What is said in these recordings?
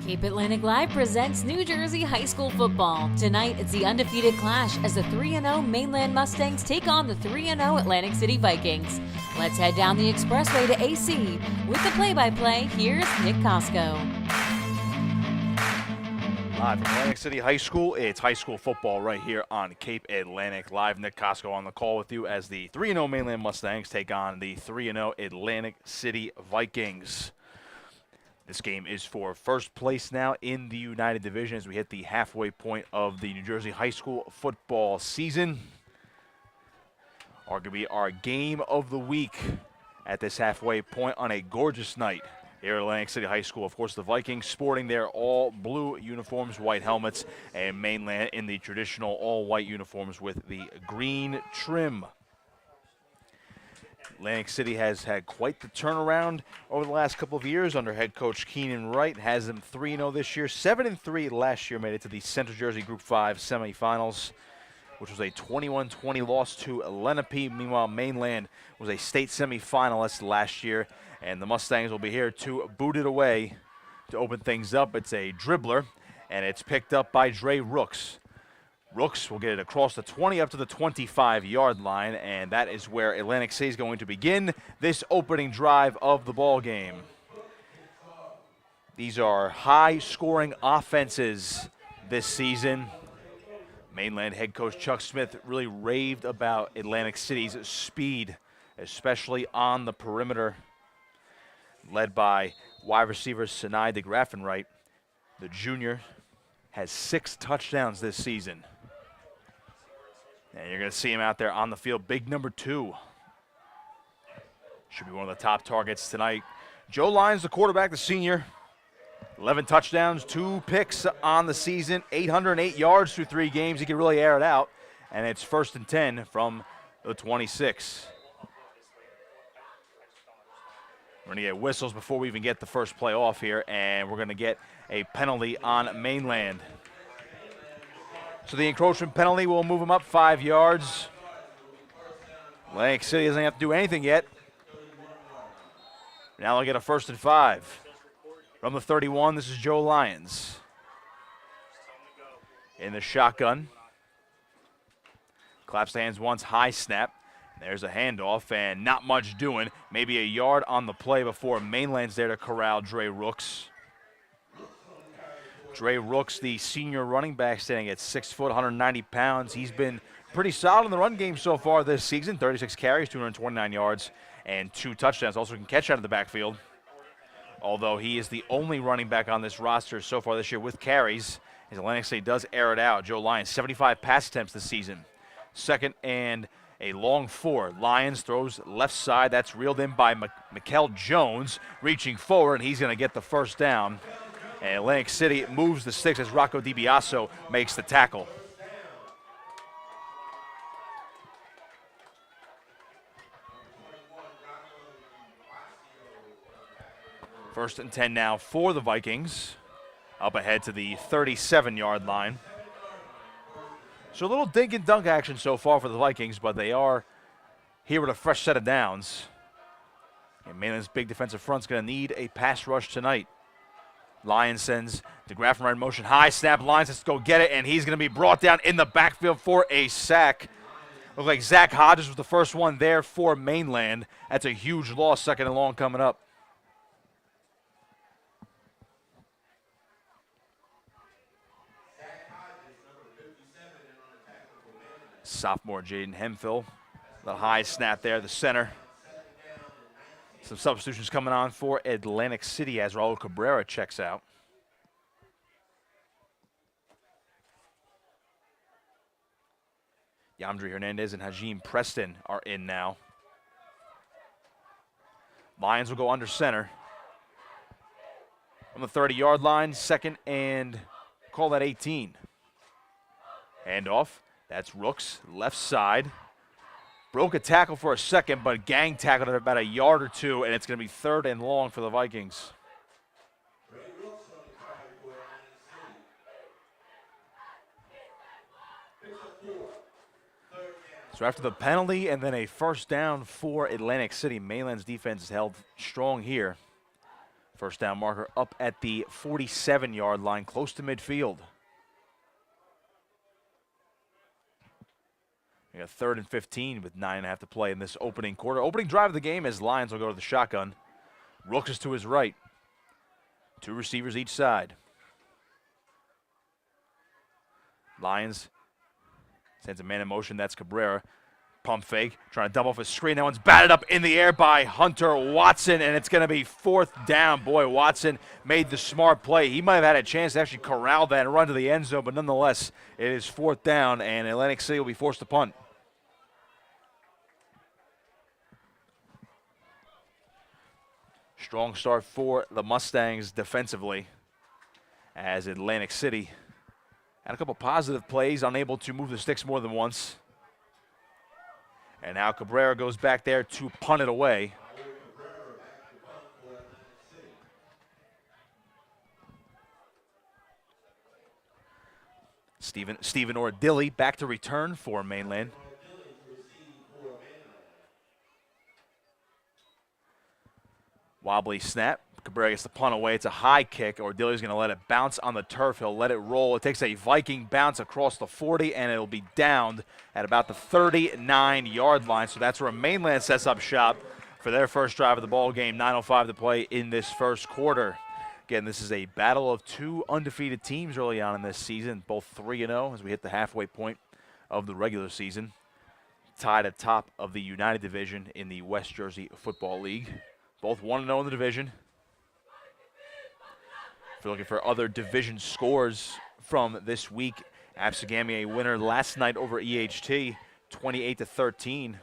Cape Atlantic Live presents New Jersey high school football. Tonight, it's the undefeated clash as the 3-0 Mainland Mustangs take on the 3-0 Atlantic City Vikings. Let's head down the expressway to AC. With the play-by-play, here's Nick Costco. Live from Atlantic City High School, it's high school football right here on Cape Atlantic Live. Nick Costco on the call with you as the 3-0 Mainland Mustangs take on the 3-0 Atlantic City Vikings. This game is for first place now in the United Division as we hit the halfway point of the New Jersey high school football season. Arguably our game of the week at this halfway point on a gorgeous night here at Atlantic City High School. Of course, the Vikings sporting their all-blue uniforms, white helmets, and Mainland in the traditional all-white uniforms with the green trim. Atlantic City has had quite the turnaround over the last couple of years under head coach Keenan Wright. Has them 3-0 this year, 7-3 last year, made it to the Central Jersey Group 5 semifinals, which was a 21-20 loss to Lenape. Meanwhile, Mainland was a state semifinalist last year, and the Mustangs will be here to boot it away to open things up. It's a dribbler, and it's picked up by Dre Rooks. Rooks will get it across the 20 up to the 25-yard line, and that is where Atlantic City is going to begin this opening drive of the ball game. These are high-scoring offenses this season. Mainland head coach Chuck Smith really raved about Atlantic City's speed, especially on the perimeter, led by wide receiver Sinai DeGraffenwright. The junior has 6 touchdowns this season. And you're going to see him out there on the field, big number 2. Should be one of the top targets tonight. Joe Lyons, the quarterback, the senior. 11 touchdowns, 2 picks on the season, 808 yards through 3 games. He can really air it out. And it's 1st and 10 from the 26. We're going to get whistles before we even get the first play off here, and we're going to get a penalty on Mainland. So the encroachment penalty will move them up 5 yards. Atlantic City doesn't have to do anything yet. Now they'll get a 1st and 5. From the 31, this is Joe Lyons. In the shotgun. Claps the hands once, high snap. There's a handoff, and not much doing. Maybe a yard on the play before Mainland's there to corral Dre Rooks. Dre Rooks, the senior running back, standing at 6 foot, 190 pounds. He's been pretty solid in the run game so far this season. 36 carries, 229 yards, and 2 touchdowns. Also can catch out of the backfield. Although he is the only running back on this roster so far this year with carries, as Atlantic City does air it out. Joe Lyons, 75 pass attempts this season. 2nd and a long 4. Lyons throws left side. That's reeled in by Mikkel Jones, reaching forward, and he's going to get the 1st down. And Atlantic City moves the sticks as Rocco DiBiaso makes the tackle. First and 10 now for the Vikings. Up ahead to the 37-yard line. So a little dink and dunk action so far for the Vikings, but they are here with a fresh set of downs. And Mainland's big defensive front's going to need a pass rush tonight. Lyons sends DeGraffenwright in motion. High snap. Lyons has to go get it, and he's going to be brought down in the backfield for a sack. Looks like Zach Hodges was the first one there for Mainland. That's a huge loss, 2nd and long coming up. Sophomore Jaden Hemphill. The high snap there, the center. Some substitutions coming on for Atlantic City as Raul Cabrera checks out. Yamdri Hernandez and Hajim Preston are in now. Lions will go under center. On the 30-yard line, 2nd and call that 18. Handoff. That's Rooks, left side. Broke a tackle for a second, but gang tackled it about a yard or 2, and it's going to be 3rd and long for the Vikings. So after the penalty and then a 1st down for Atlantic City, Mainland's defense is held strong here. First down marker up at the 47-yard line, close to midfield. We got 3rd and 15 with 9.5 to play in this opening quarter. Opening drive of the game as Lions will go to the shotgun. Rooks is to his right. 2 receivers each side. Lions sends a man in motion. That's Cabrera. Pump fake, trying to double off his screen. That one's batted up in the air by Hunter Watson, and it's going to be 4th down. Boy, Watson made the smart play. He might have had a chance to actually corral that and run to the end zone, but nonetheless, it is 4th down, and Atlantic City will be forced to punt. Strong start for the Mustangs defensively, as Atlantic City had a couple positive plays, unable to move the sticks more than once. And now Cabrera goes back there to punt it away. Stephen Ordilli back to return for Mainland. Wobbly snap. Cabrera gets the punt away. It's a high kick. Ordilli's going to let it bounce on the turf. He'll let it roll. It takes a Viking bounce across the 40, and it'll be downed at about the 39-yard line. So that's where Mainland sets up shop for their first drive of the ball game. 9:05 to play in this first quarter. Again, this is a battle of 2 undefeated teams early on in this season, both 3-0 as we hit the halfway point of the regular season. Tied atop of the United Division in the West Jersey Football League. Both 1-0 in the division. If you're looking for other division scores from this week, Absegami a winner last night over EHT, 28-13.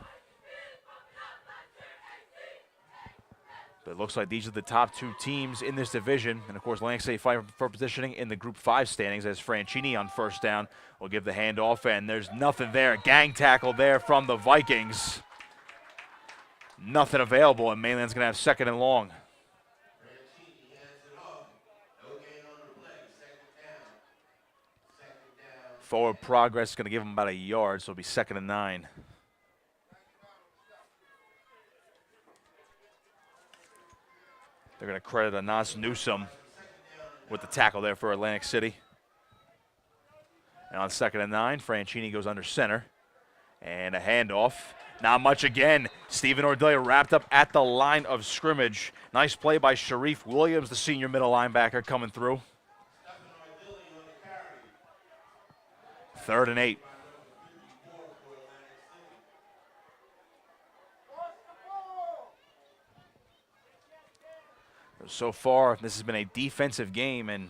But it looks like these are the top 2 teams in this division. And, of course, Atlantic City fighting for positioning in the Group 5 standings as Franchini on first down will give the handoff. And there's nothing there. Gang tackle there from the Vikings. Nothing available, and Mainland's going to have 2nd and long. Forward progress is going to give them about a yard, so it'll be 2nd and 9. They're going to credit Anas Newsom with the tackle there for Atlantic City. And on 2nd and 9, Franchini goes under center. And a handoff. Not much again. Stephen Ordilli wrapped up at the line of scrimmage. Nice play by Sharif Williams, the senior middle linebacker, coming through. 3rd and 8. So far, this has been a defensive game and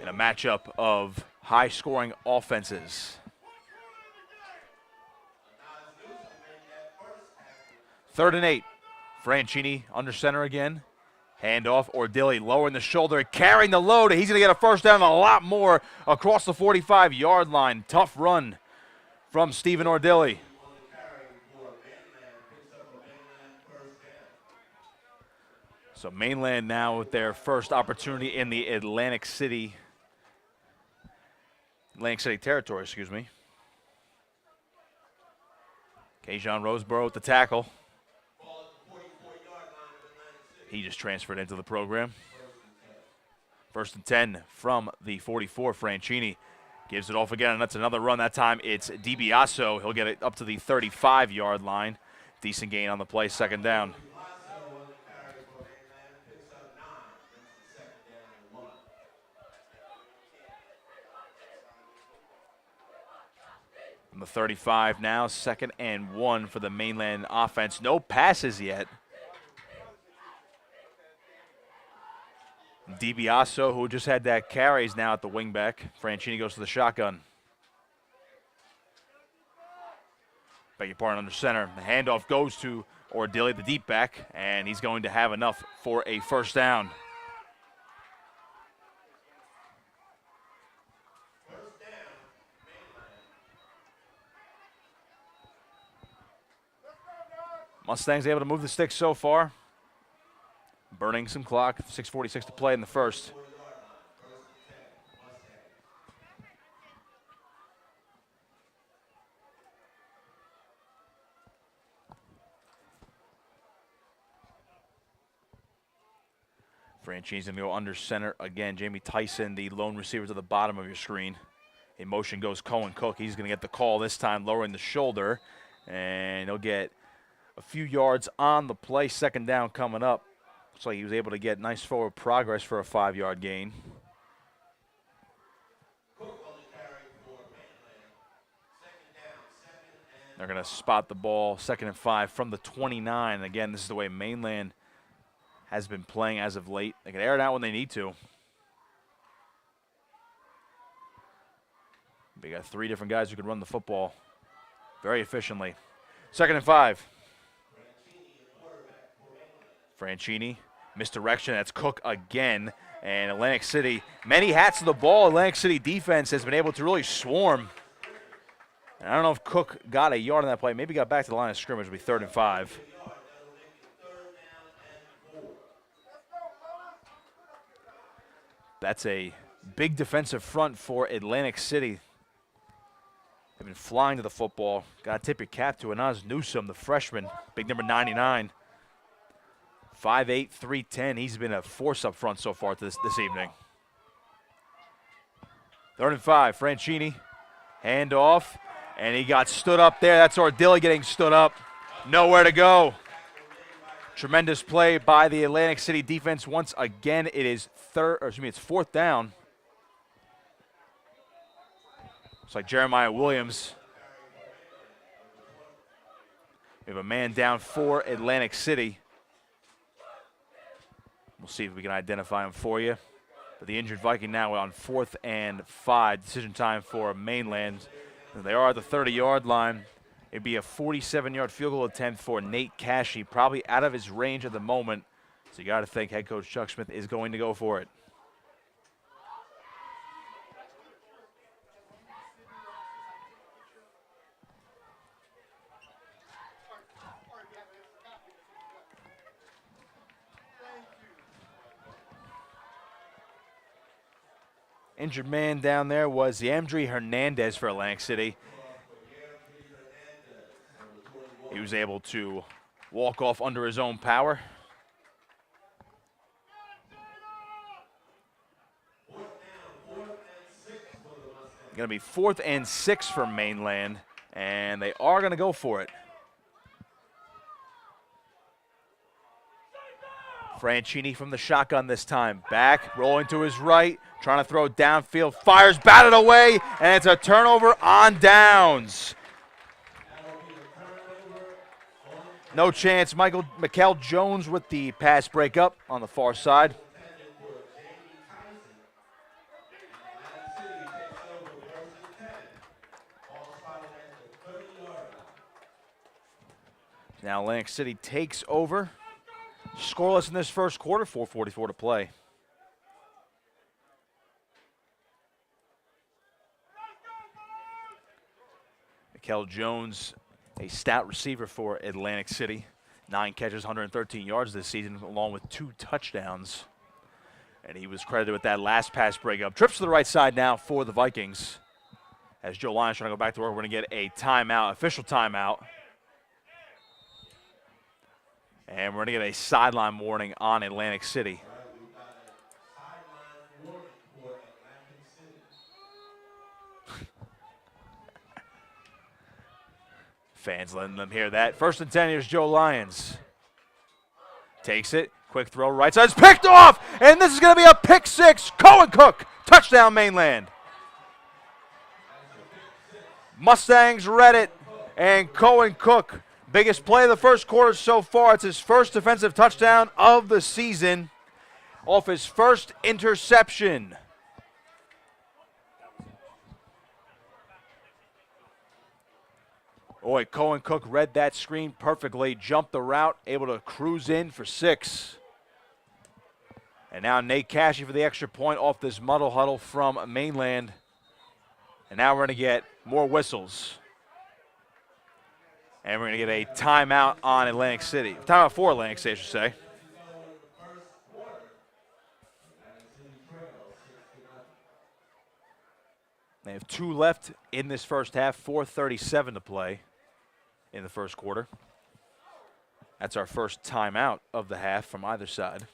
in a matchup of high-scoring offenses. 3rd and 8. Franchini under center again. Handoff, Ordilli lowering the shoulder, carrying the load. He's going to get a first down and a lot more across the 45-yard line. Tough run from Stephen Ordilli. So Mainland now with their first opportunity in the Atlantic City territory, excuse me. Kajon Roseborough with the tackle. He just transferred into the program. 1st and 10 from the 44. Franchini gives it off again, and that's another run. That time it's DiBiaso. He'll get it up to the 35-yard line. Decent gain on the play, 2nd down. From the 35 now, 2nd and 1 for the Mainland offense. No passes yet. DiBiaso, who just had that carry, is now at the wingback. Franchini goes to the shotgun. Beg your pardon, under center. The handoff goes to Ordilli, the deep back, and he's going to have enough for a first down. Mustangs able to move the sticks so far. Burning some clock, 6:46 to play in the first. Franchine's going to go under center again. Jamie Tyson, the lone receiver, to the bottom of your screen. In motion goes Cohen Cook. He's going to get the call this time, lowering the shoulder. And he'll get a few yards on the play. Second down coming up. Looks like he was able to get nice forward progress for a 5-yard gain. They're going to spot the ball, 2nd and 5 from the 29. Again, this is the way Mainland has been playing as of late. They can air it out when they need to. They got 3 different guys who can run the football very efficiently. 2nd and 5. Franchini, misdirection. That's Cook again. And Atlantic City, many hats to the ball. Atlantic City defense has been able to really swarm. And I don't know if Cook got a yard on that play. Maybe got back to the line of scrimmage. It'll be 3rd and 5. That's a big defensive front for Atlantic City. They've been flying to the football. Got to tip your cap to Anaz Newsom, the freshman, big number 99. 5'8", 310. He's been a force up front so far this evening. 3rd and 5, Franchini. Hand off, and he got stood up there. That's Ordilli getting stood up. Nowhere to go. Tremendous play by the Atlantic City defense. Once again, it is it's 4th down. Looks like Jeremiah Williams. We have a man down for Atlantic City. We'll see if we can identify him for you. But the injured Viking now on 4th and 5. Decision time for Mainland. They are at the 30-yard line. It'd be a 47-yard field goal attempt for Nate Cashy, probably out of his range at the moment. So you got to think head coach Chuck Smith is going to go for it. Injured man down there was Yamdri Hernandez for Atlantic City. He was able to walk off under his own power. Going to be 4th and 6 for Mainland, and they are going to go for it. Franchini from the shotgun this time. Back, rolling to his right, trying to throw downfield, fires, batted away, and it's a turnover on downs. No chance. Mikel Jones with the pass breakup on the far side. Now Atlantic City takes over. Scoreless in this first quarter, 4:44 to play. Mikel Jones, a stout receiver for Atlantic City. 9 catches, 113 yards this season, along with 2 touchdowns. And he was credited with that last pass breakup. Trips to the right side now for the Vikings. As Joe Lyons trying to go back to work, we're going to get a timeout, official timeout. And we're going to get a sideline warning on Atlantic City. Fans letting them hear that. 1st and 10, here's Joe Lyons. Takes it, quick throw, right side, it's picked off, and this is going to be a pick 6. Cohen Cook, touchdown Mainland. Mustangs read it, and Cohen Cook, biggest play of the first quarter so far. It's his first defensive touchdown of the season off his first interception. Boy, Cohen Cook read that screen perfectly, jumped the route, able to cruise in for 6. And now Nate Cashy for the extra point off this muddle huddle from Mainland. And now we're going to get more whistles. And we're going to get a timeout on Atlantic City. Timeout for Atlantic City, I should say. They have 2 left in this first half, 4:37 to play in the first quarter. That's our first timeout of the half from either side.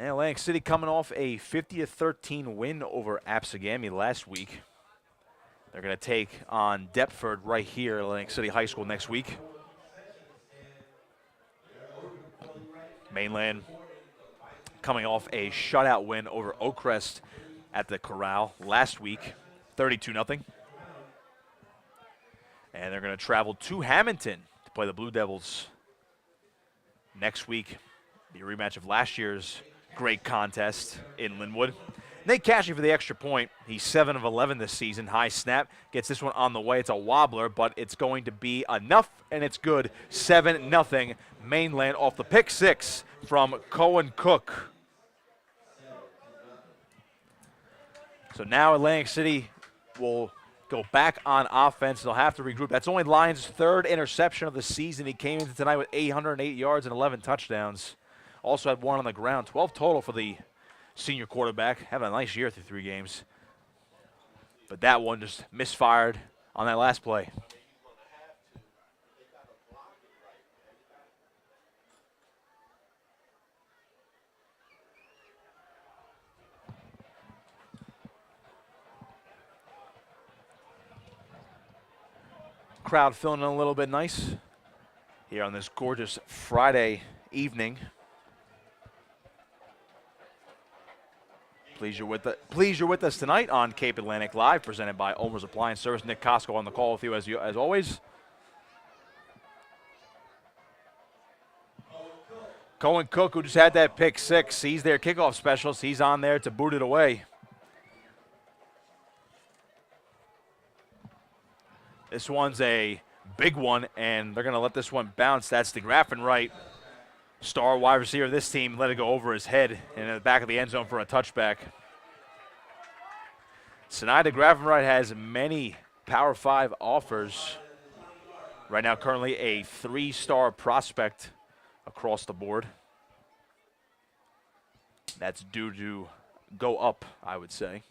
And Atlantic City coming off a 50-13 win over Absegami last week. They're going to take on Deptford right here at Atlantic City High School next week. Mainland coming off a shutout win over Oakcrest at the Corral last week, 32-0. And they're going to travel to Hamilton to play the Blue Devils next week. Be a rematch of last year's great contest in Linwood. Nate Cashy for the extra point. He's 7 of 11 this season. High snap. Gets this one on the way. It's a wobbler, but it's going to be enough, and it's good. 7-0 Mainland off the pick six from Cohen Cook. So now Atlantic City will go back on offense. They'll have to regroup. That's only Lyons' third interception of the season. He came into tonight with 808 yards and 11 touchdowns. Also had one on the ground. 12 total for the senior quarterback. Having a nice year through 3 games. But that one just misfired on that last play. Crowd feeling a little bit nice here on this gorgeous Friday evening. Pleased you're with us tonight on Cape Atlantic Live, presented by Omer's Appliance Service. Nick Costco on the call with you as always. Cohen Cook, who just had that pick six, he's their kickoff specialist. He's on there to boot it away. This one's a big one, and they're going to let this one bounce. That's DeGraffenwright, right. Star wide receiver of this team, let it go over his head and in the back of the end zone for a touchback. Sinai DeGraffenwright has many Power 5 offers. Right now, currently a 3-star prospect across the board. That's due to go up, I would say.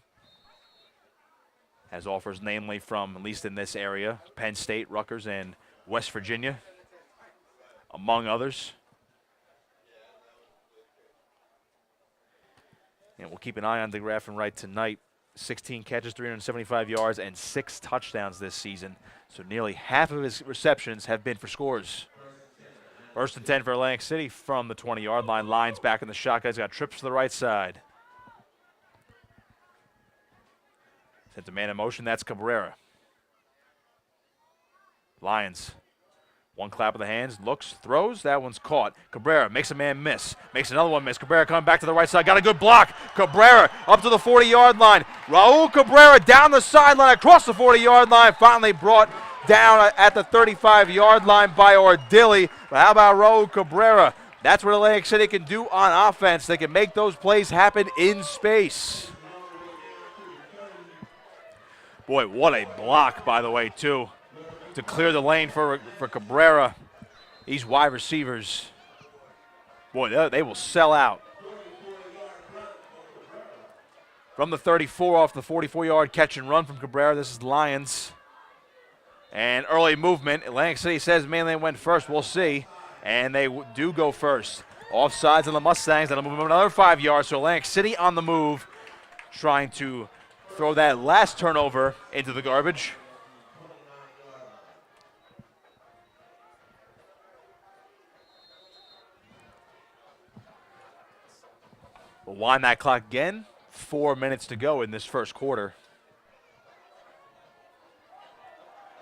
Has offers namely from, at least in this area, Penn State, Rutgers, and West Virginia, among others. And we'll keep an eye on DeGraffenwright tonight. 16 catches, 375 yards, and 6 touchdowns this season. So nearly half of his receptions have been for scores. First and 10 for Atlantic City from the 20-yard line. Lyons back in the shotgun. He's got trips to the right side. Sent a man in motion. That's Cabrera. Lyons. One clap of the hands. Looks, throws. That one's caught. Cabrera makes a man miss. Makes another one miss. Cabrera coming back to the right side. Got a good block. Cabrera up to the 40-yard line. Raul Cabrera down the sideline across the 40-yard line. Finally brought down at the 35-yard line by Ordilli. But how about Raul Cabrera? That's what Atlantic City can do on offense. They can make those plays happen in space. Boy, what a block, by the way, too, to clear the lane for Cabrera. These wide receivers, boy, they will sell out. From the 34 off the 44-yard catch and run from Cabrera, this is Lyons. And early movement. Atlantic City says Mainland went first. We'll see. And they do go first. Offsides on the Mustangs. That'll move them another 5 yards. So Atlantic City on the move, trying to throw that last turnover into the garbage. We'll wind that clock again. 4 minutes to go in this first quarter.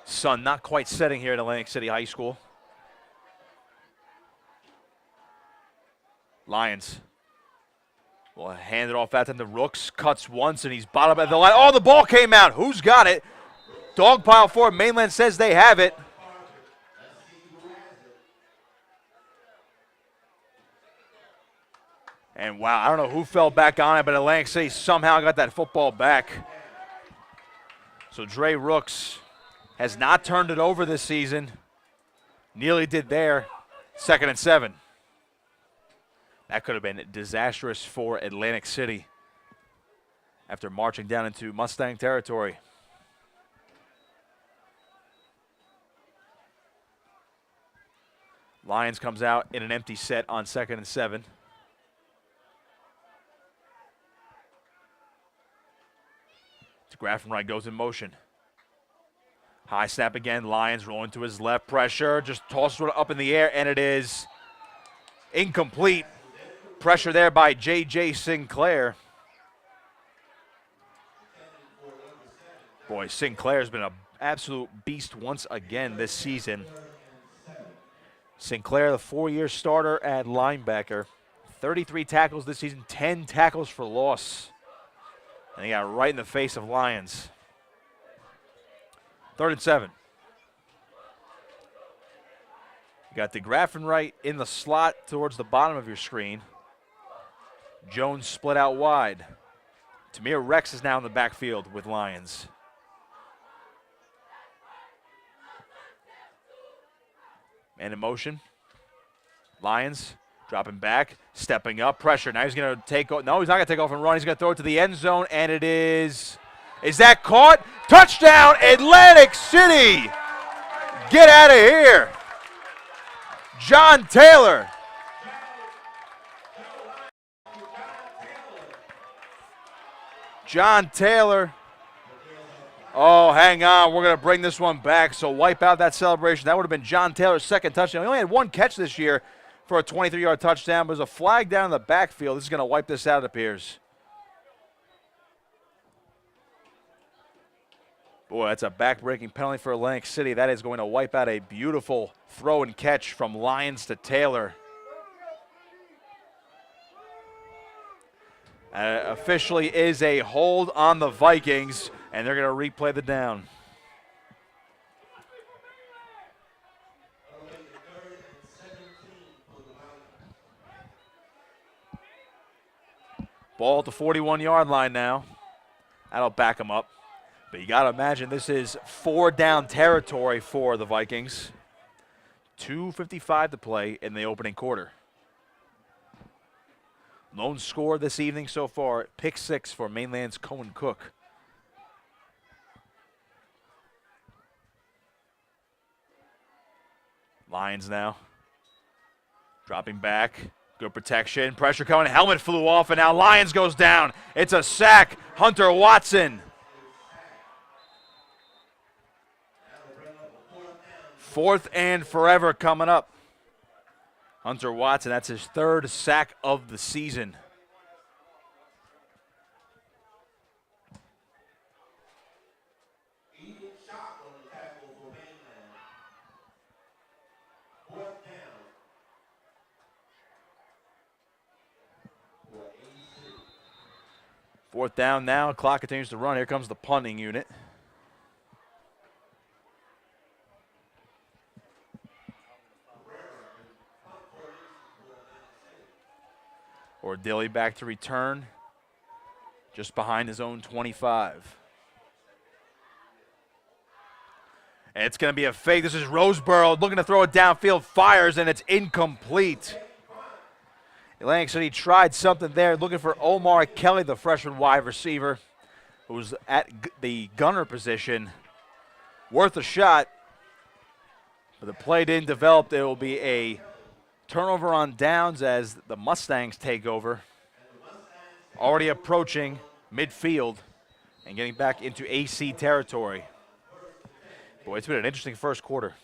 Sun not quite setting here at Atlantic City High School. Lyons will hand it off out to Rooks. Cuts once, and he's bottom at the line. Oh, the ball came out. Who's got it? Dog pile for it. Mainland says they have it. And wow, I don't know who fell back on it, but Atlantic City somehow got that football back. So Dre Rooks has not turned it over this season. Nearly did there. 2nd and 7. That could have been disastrous for Atlantic City after marching down into Mustang territory. Lyons comes out in an empty set on 2nd and 7. Grafenreich goes in motion. High snap again. Lyons rolling to his left. Pressure. Just tosses it up in the air, and it is incomplete. Pressure there by J.J. Sinclair. Boy, Sinclair's been an absolute beast once again this season. Sinclair, the 4-year starter at linebacker. 33 tackles this season, 10 tackles for loss. And he got right in the face of Lyons. 3rd and 7. You got the Grafenreich in the slot towards the bottom of your screen. Jones split out wide. Tamir Rex is now in the backfield with Lyons. Man in motion. Lyons dropping back, stepping up, pressure. Now he's going to take off. No, he's not going to take off and run. He's going to throw it to the end zone, and it is that caught? Touchdown, Atlantic City! Get out of here. John Taylor. John Taylor. Oh, hang on. We're going to bring this one back, so wipe out that celebration. That would have been John Taylor's second touchdown. He only had one catch this year for a 23-yard touchdown, but there's a flag down in the backfield. This is going to wipe this out, it appears. Boy, that's a back-breaking penalty for Atlantic City. That is going to wipe out a beautiful throw and catch from Lyons to Taylor. Officially is a hold on the Vikings, and they're going to replay the down. Ball at the 41-yard line now. That'll back them up. But you got to imagine this is 4-down territory for the Vikings. 2:55 to play in the opening quarter. Lone score this evening so far, pick 6 for Mainland's Cohen Cook. Lyons now. Dropping back. Good protection. Pressure coming. Helmet flew off, and now Lyons goes down. It's a sack. Hunter Watson. 4th and forever coming up. Hunter Watson, that's his 3rd sack of the season. Fourth down now. Clock continues to run. Here comes the punting unit. Ordilly back to return, just behind his own 25. And it's going to be a fake. This is Roseboro looking to throw it downfield, fires, and it's incomplete. Atlantic City tried something there, looking for Omar Kelly, the freshman wide receiver, who's at the gunner position. Worth a shot, but the play didn't develop. There will be a turnover on downs as the Mustangs take over. Already approaching midfield and getting back into AC territory. Boy, it's been an interesting first quarter.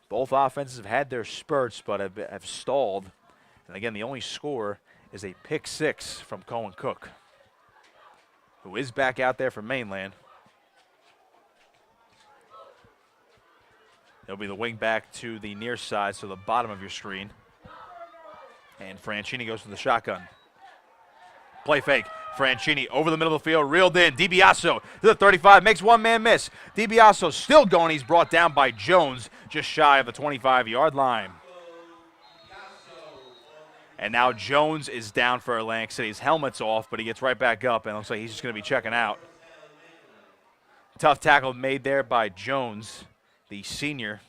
Both offenses have had their spurts but have stalled. And again, the only score is a pick 6 from Cohen Cook, who is back out there for Mainland. It'll be the wing back to the near side, so the bottom of your screen. And Franchini goes to the shotgun. Play fake. Franchini over the middle of the field, reeled in. DiBiaso to the 35, makes one man miss. DiBiaso still going. He's brought down by Jones, just shy of the 25-yard line. And now Jones is down for Atlantic City. His helmet's off, but he gets right back up, and it looks like he's just going to be checking out. Tough tackle made there by Jones, the senior.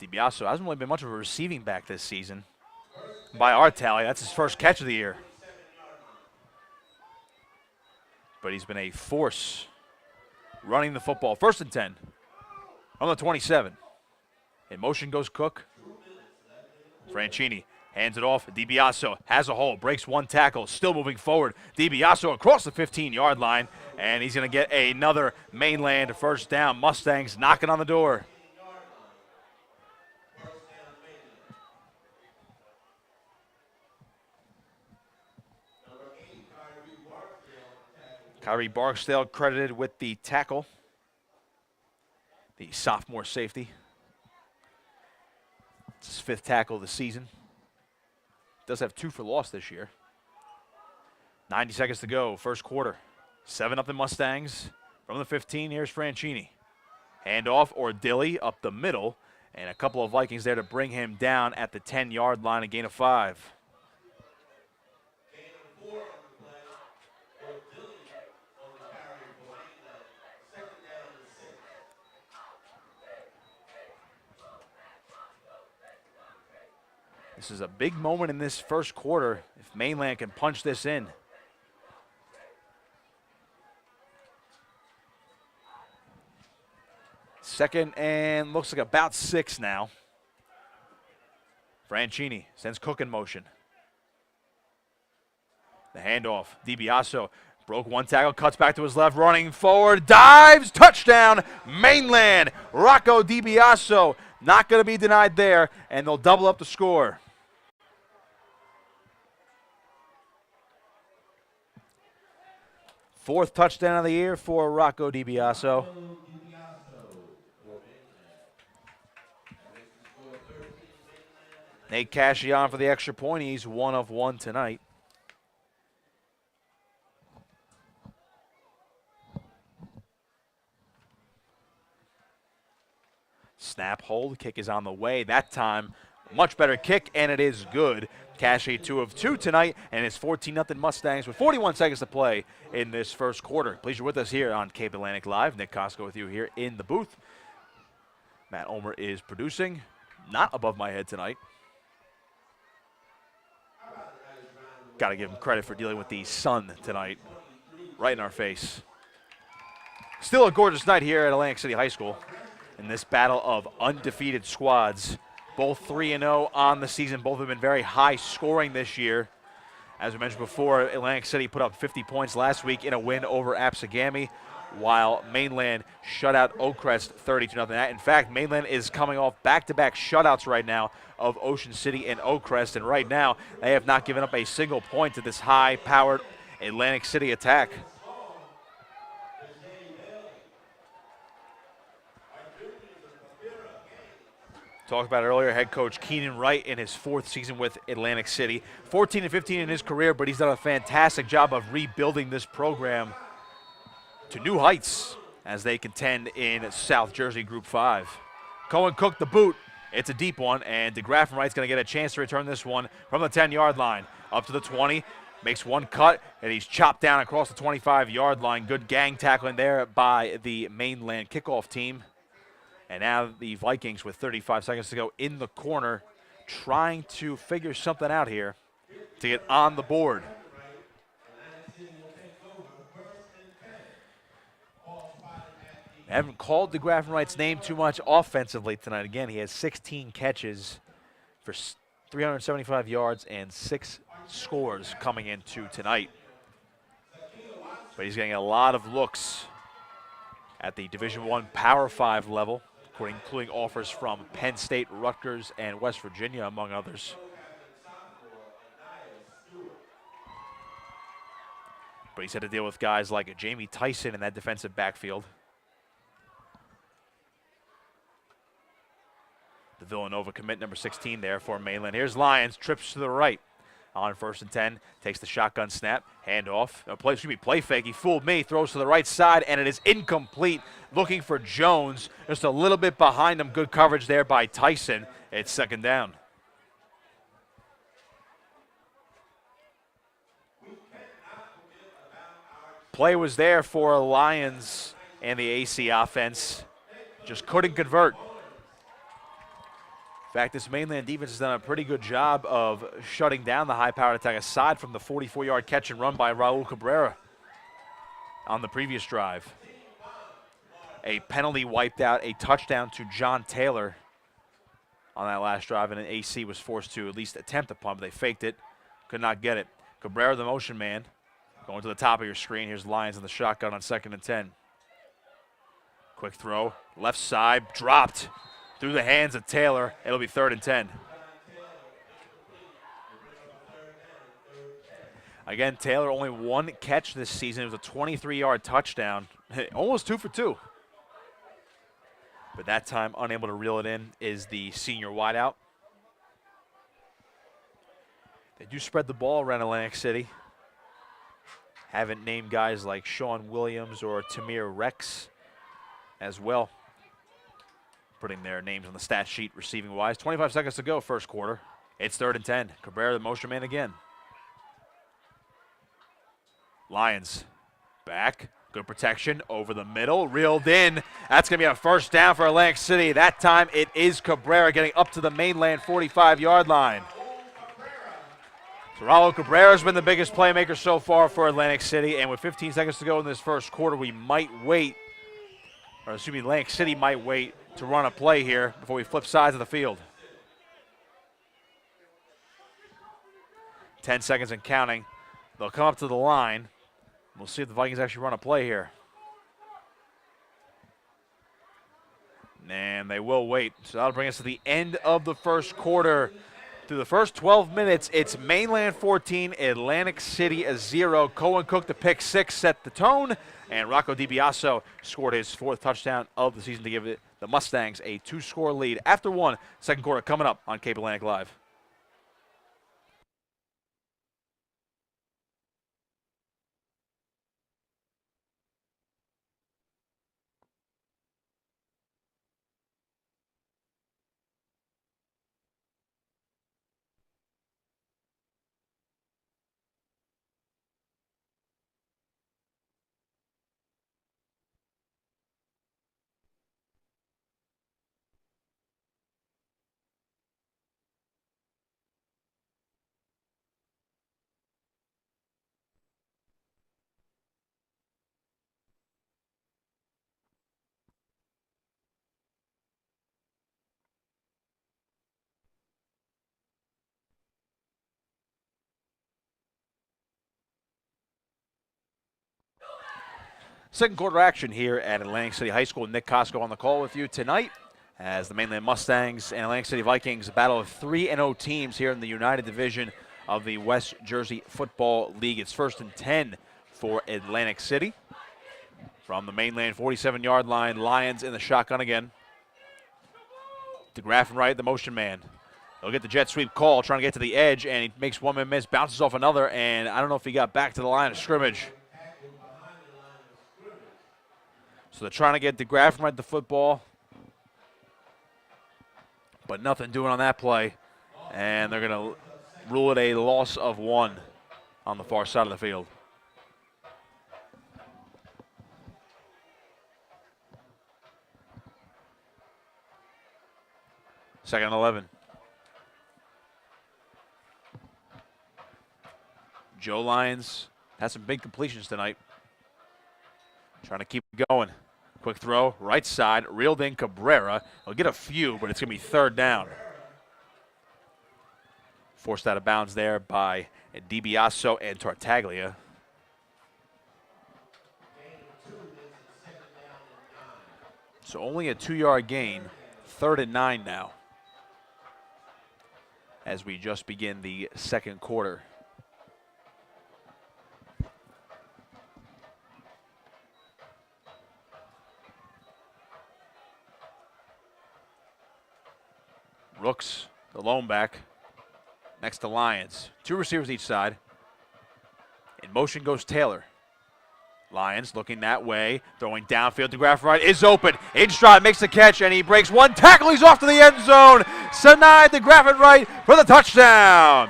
DiBiaso hasn't really been much of a receiving back this season. By our tally, that's his first catch of the year. But he's been a force running the football. 1st and 10 From the 27. In motion goes Cook. Franchini hands it off. DiBiaso has a hole, breaks one tackle, still moving forward. DiBiaso across the 15-yard line, and he's going to get another Mainland first down. Mustangs knocking on the door. Kyrie Barksdale credited with the tackle, the sophomore safety. It's his 5th tackle of the season. Does have 2 for loss this year. 90 seconds to go, first quarter. 7-0 Mustangs. From the 15, here's Franchini. Handoff or Dilly up the middle, and a couple of Vikings there to bring him down at the 10-yard line, a gain of 5. This is a big moment in this first quarter if Mainland can punch this in. Second and looks like about 6 now. Franchini sends Cook in motion. The handoff, DiBiaso broke one tackle, cuts back to his left, running forward, dives, touchdown, Mainland. Rocco DiBiaso not going to be denied there, and they'll double up the score. Fourth touchdown of the year for Rocco DiBiaso. Nate Cashion for the extra point. He's 1 of 1 tonight. Snap, hold, kick is on the way. That time, much better kick, and it is good. Cashy 2 of 2 tonight, and it's 14-0 Mustangs with 41 seconds to play in this first quarter. Please, you're with us here on Cape Atlantic Live. Nick Costco with you here in the booth. Matt Omer is producing. Not above my head tonight. Got to give him credit for dealing with the sun tonight. Right in our face. Still a gorgeous night here at Atlantic City High School in this battle of undefeated squads. Both 3-0 on the season. Both have been very high scoring this year. As we mentioned before, Atlantic City put up 50 points last week in a win over Absegami, while Mainland shut out Oakcrest 32-0. In fact, Mainland is coming off back-to-back shutouts right now of Ocean City and Oakcrest, and right now they have not given up a single point to this high-powered Atlantic City attack. Talked about it earlier, head coach Keenan Wright in his 4th season with Atlantic City. 14-15 in his career, but he's done a fantastic job of rebuilding this program to new heights as they contend in South Jersey Group 5. Cohen Cook the boot. It's a deep one, and DeGraff Wright's going to get a chance to return this one from the 10-yard line. Up to the 20, makes one cut, and he's chopped down across the 25-yard line. Good gang tackling there by the Mainland kickoff team. And now the Vikings with 35 seconds to go in the corner, trying to figure something out here to get on the board. I haven't called DeGraff Wright's name too much offensively tonight. Again, he has 16 catches for 375 yards and 6 scores coming into tonight. But he's getting a lot of looks at the Division I Power 5 level, including offers from Penn State, Rutgers, and West Virginia, among others. But he's had to deal with guys like Jamie Tyson in that defensive backfield. The Villanova commit, number 16 there for Mainland. Here's Lyons, trips to the right. On 1st and 10, takes the shotgun snap, handoff, play fake, he fooled me, throws to the right side, and it is incomplete. Looking for Jones, just a little bit behind him, good coverage there by Tyson. It's 2nd down. Play was there for Lions and the AC offense, just couldn't convert. In fact, this Mainland defense has done a pretty good job of shutting down the high-powered attack, aside from the 44-yard catch and run by Raul Cabrera on the previous drive. A penalty wiped out a touchdown to John Taylor on that last drive, and an AC was forced to at least attempt a punt, but they faked it, could not get it. Cabrera, the motion man, going to the top of your screen. Here's Lions in the shotgun on 2nd and 10. Quick throw, left side, dropped through the hands of Taylor. It'll be 3rd and 10. Again, Taylor only one catch this season. It was a 23-yard touchdown, almost 2 for 2. But that time, unable to reel it in is the senior wideout. They do spread the ball around Atlantic City. Haven't named guys like Sean Williams or Tamir Rex as well, putting their names on the stat sheet receiving-wise. 25 seconds to go, first quarter. It's 3rd and 10. Cabrera, the motion man again. Lions back. Good protection over the middle. Reeled in. That's going to be a first down for Atlantic City. That time it is Cabrera getting up to the Mainland 45-yard line. So Raul Cabrera's been the biggest playmaker so far for Atlantic City. And with 15 seconds to go in this first quarter, we might wait, or excuse me, Atlantic City might wait to run a play here before we flip sides of the field. 10 seconds and counting. They'll come up to the line. We'll see if the Vikings actually run a play here. And they will wait. So that'll bring us to the end of the first quarter. Through the first 12 minutes, it's Mainland 14, Atlantic City 0. Cohen Cook, the pick six, set the tone. And Rocco DiBiaso scored his 4th touchdown of the season to give the Mustangs a 2-score lead. After one, second quarter coming up on Cape Atlantic Live. Second quarter action here at Atlantic City High School. Nick Costco on the call with you tonight as the Mainland Mustangs and Atlantic City Vikings battle of 3-0 teams here in the United Division of the West Jersey Football League. It's 1st and 10 for Atlantic City. From the Mainland 47-yard line, Lions in the shotgun again. DeGraff and Wright, the motion man. They'll get the jet sweep call, trying to get to the edge, and he makes one man miss, bounces off another, and I don't know if he got back to the line of scrimmage. So they're trying to get DeGraff right the football, but nothing doing on that play. And they're going to rule it a loss of 1 on the far side of the field. Second and 11. Joe Lyons has some big completions tonight. Trying to keep it going. Quick throw, right side, reeled in Cabrera. He'll get a few, but it's going to be 3rd down. Forced out of bounds there by DiBiaso and Tartaglia. So only a 2-yard gain, 3rd and 9 now, as we just begin the second quarter. Rooks, the lone back, next to Lyons. 2 receivers each side. In motion goes Taylor. Lyons looking that way, throwing downfield. DeGraff right is open. In stride, makes the catch, and he breaks one tackle. He's off to the end zone. Sinai DeGraff right for the touchdown.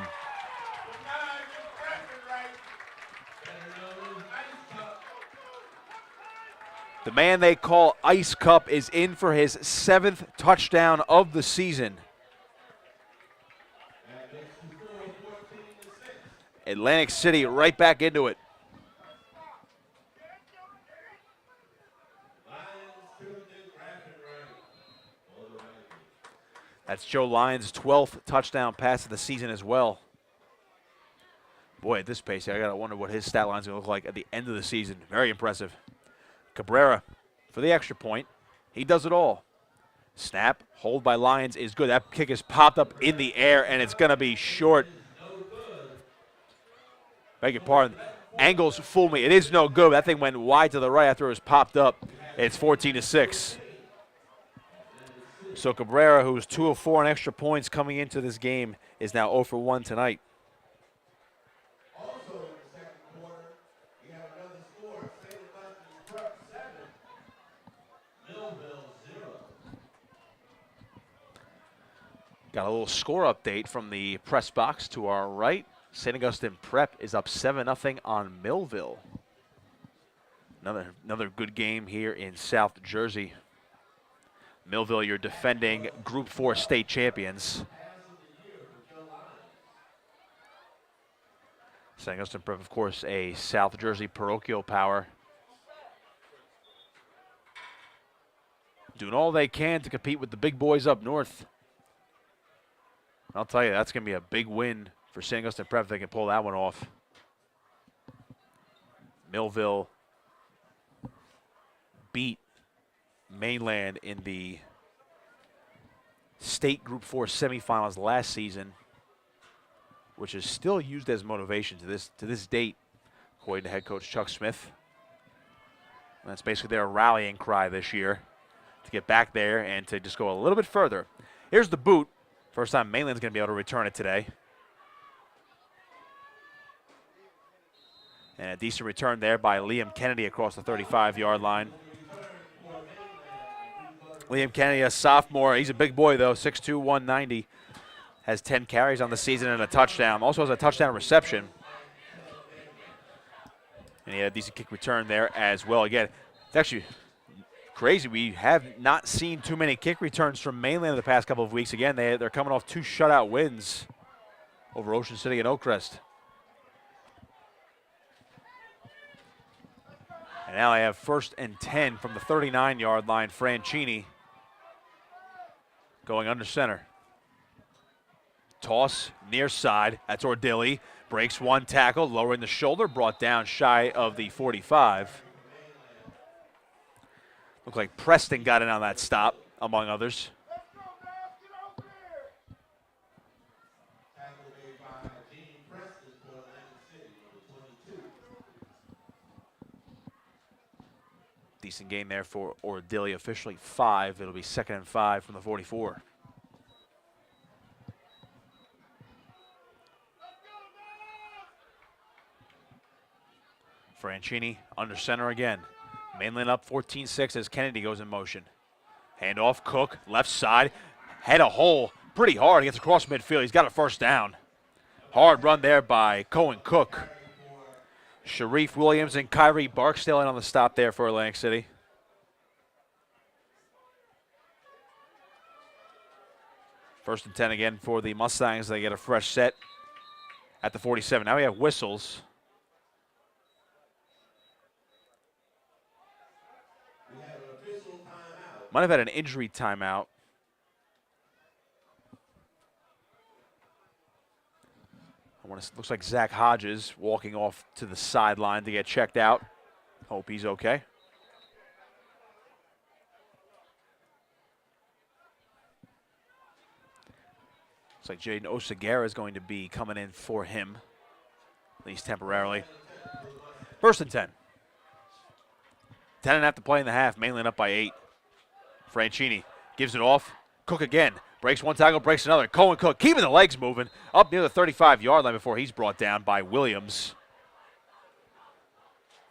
The man they call Ice Cup is in for his 7th touchdown of the season. Atlantic City right back into it. That's Joe Lyons' 12th touchdown pass of the season as well. Boy, at this pace, I got to wonder what his stat line's going to look like at the end of the season. Very impressive. Cabrera for the extra point. He does it all. Snap, hold by Lyons is good. That kick is popped up in the air, and it's going to be short. Beg your pardon. Angles fooled me. It is no good. That thing went wide to the right after it was popped up. It's 14-6. So Cabrera, who was 2 of 4 on extra points coming into this game, is now 0 for 1 tonight. Also in the second quarter, we have another score. St. Augustine's Prep 7, Millville 0. Got a little score update from the press box to our right. St. Augustine Prep is up 7-0 on Millville. Another good game here in South Jersey. Millville, your defending Group 4 state champions. St. Augustine Prep, of course, a South Jersey parochial power. Doing all they can to compete with the big boys up north. I'll tell you, that's going to be a big win for St. Augustine Prep if they can pull that one off. Millville beat Mainland in the state Group 4 semifinals last season, which is still used as motivation to this date, according to head coach Chuck Smith. And that's basically their rallying cry this year, to get back there and to just go a little bit further. Here's the boot. First time Mainland's going to be able to return it today. And a decent return there by Liam Kennedy across the 35-yard line. Liam Kennedy, a sophomore. He's a big boy, though, 6'2", 190. Has 10 carries on the season and a touchdown. Also has a touchdown reception. And he had a decent kick return there as well. Again, it's actually crazy. We have not seen too many kick returns from Mainland in the past couple of weeks. Again, they're coming off 2 shutout wins over Ocean City and Oakcrest. And now they have 1st and 10 from the 39-yard line. Franchini going under center. Toss near side. That's Ordilli. Breaks one tackle, lowering the shoulder, brought down shy of the 45. Looked like Preston got in on that stop, among others. Decent gain there for Ordilli, officially 5. It'll be 2nd and 5 from the 44. Franchini under center again. Mainland up 14-6 as Kennedy goes in motion. Handoff, Cook, left side. Had a hole pretty hard. He gets across midfield. He's got a 1st down. Hard run there by Cohen Cook. Sharif Williams and Kyrie Barksdale in on the stop there for Atlantic City. First and 10 again for the Mustangs. They get a fresh set at the 47. Now we have whistles. Might have had an injury timeout. Looks like Zach Hodges walking off to the sideline to get checked out. Hope he's okay. Looks like Jaden Osagara is going to be coming in for him, at least temporarily. 1st and 10. 10.5 to play in the half. Mainland up by 8. Franchini gives it off. Cook again. Breaks one tackle, breaks another. Cohen Cook keeping the legs moving up near the 35-yard line before he's brought down by Williams.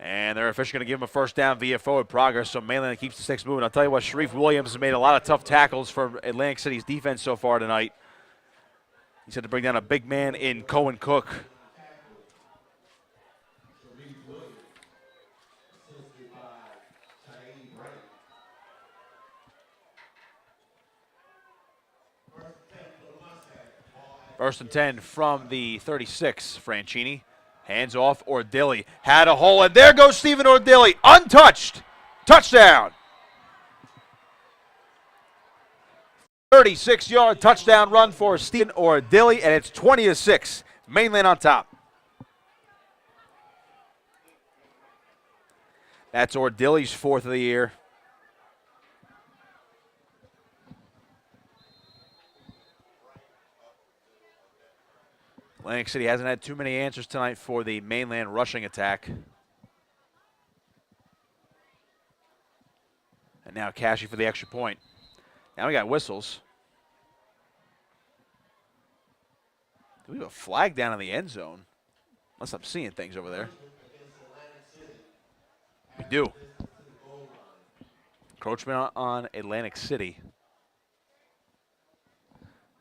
And they're officially going to give him a 1st down via forward progress, so Mainland keeps the sticks moving. I'll tell you what, Sharif Williams has made a lot of tough tackles for Atlantic City's defense so far tonight. He's had to bring down a big man in Cohen Cook. First and 10 from the 36, Franchini. Hands off, Ordilli. Had a hole, and there goes Stephen Ordilli, untouched. Touchdown. 36-yard touchdown run for Stephen Ordilly, and it's 20-6. Mainland on top. That's Ordilly's 4th of the year. Atlantic City hasn't had too many answers tonight for the Mainland rushing attack. And now Cashy for the extra point. Now we got whistles. Do we have a flag down in the end zone? Unless I'm seeing things over there. We do. Encroachment on Atlantic City.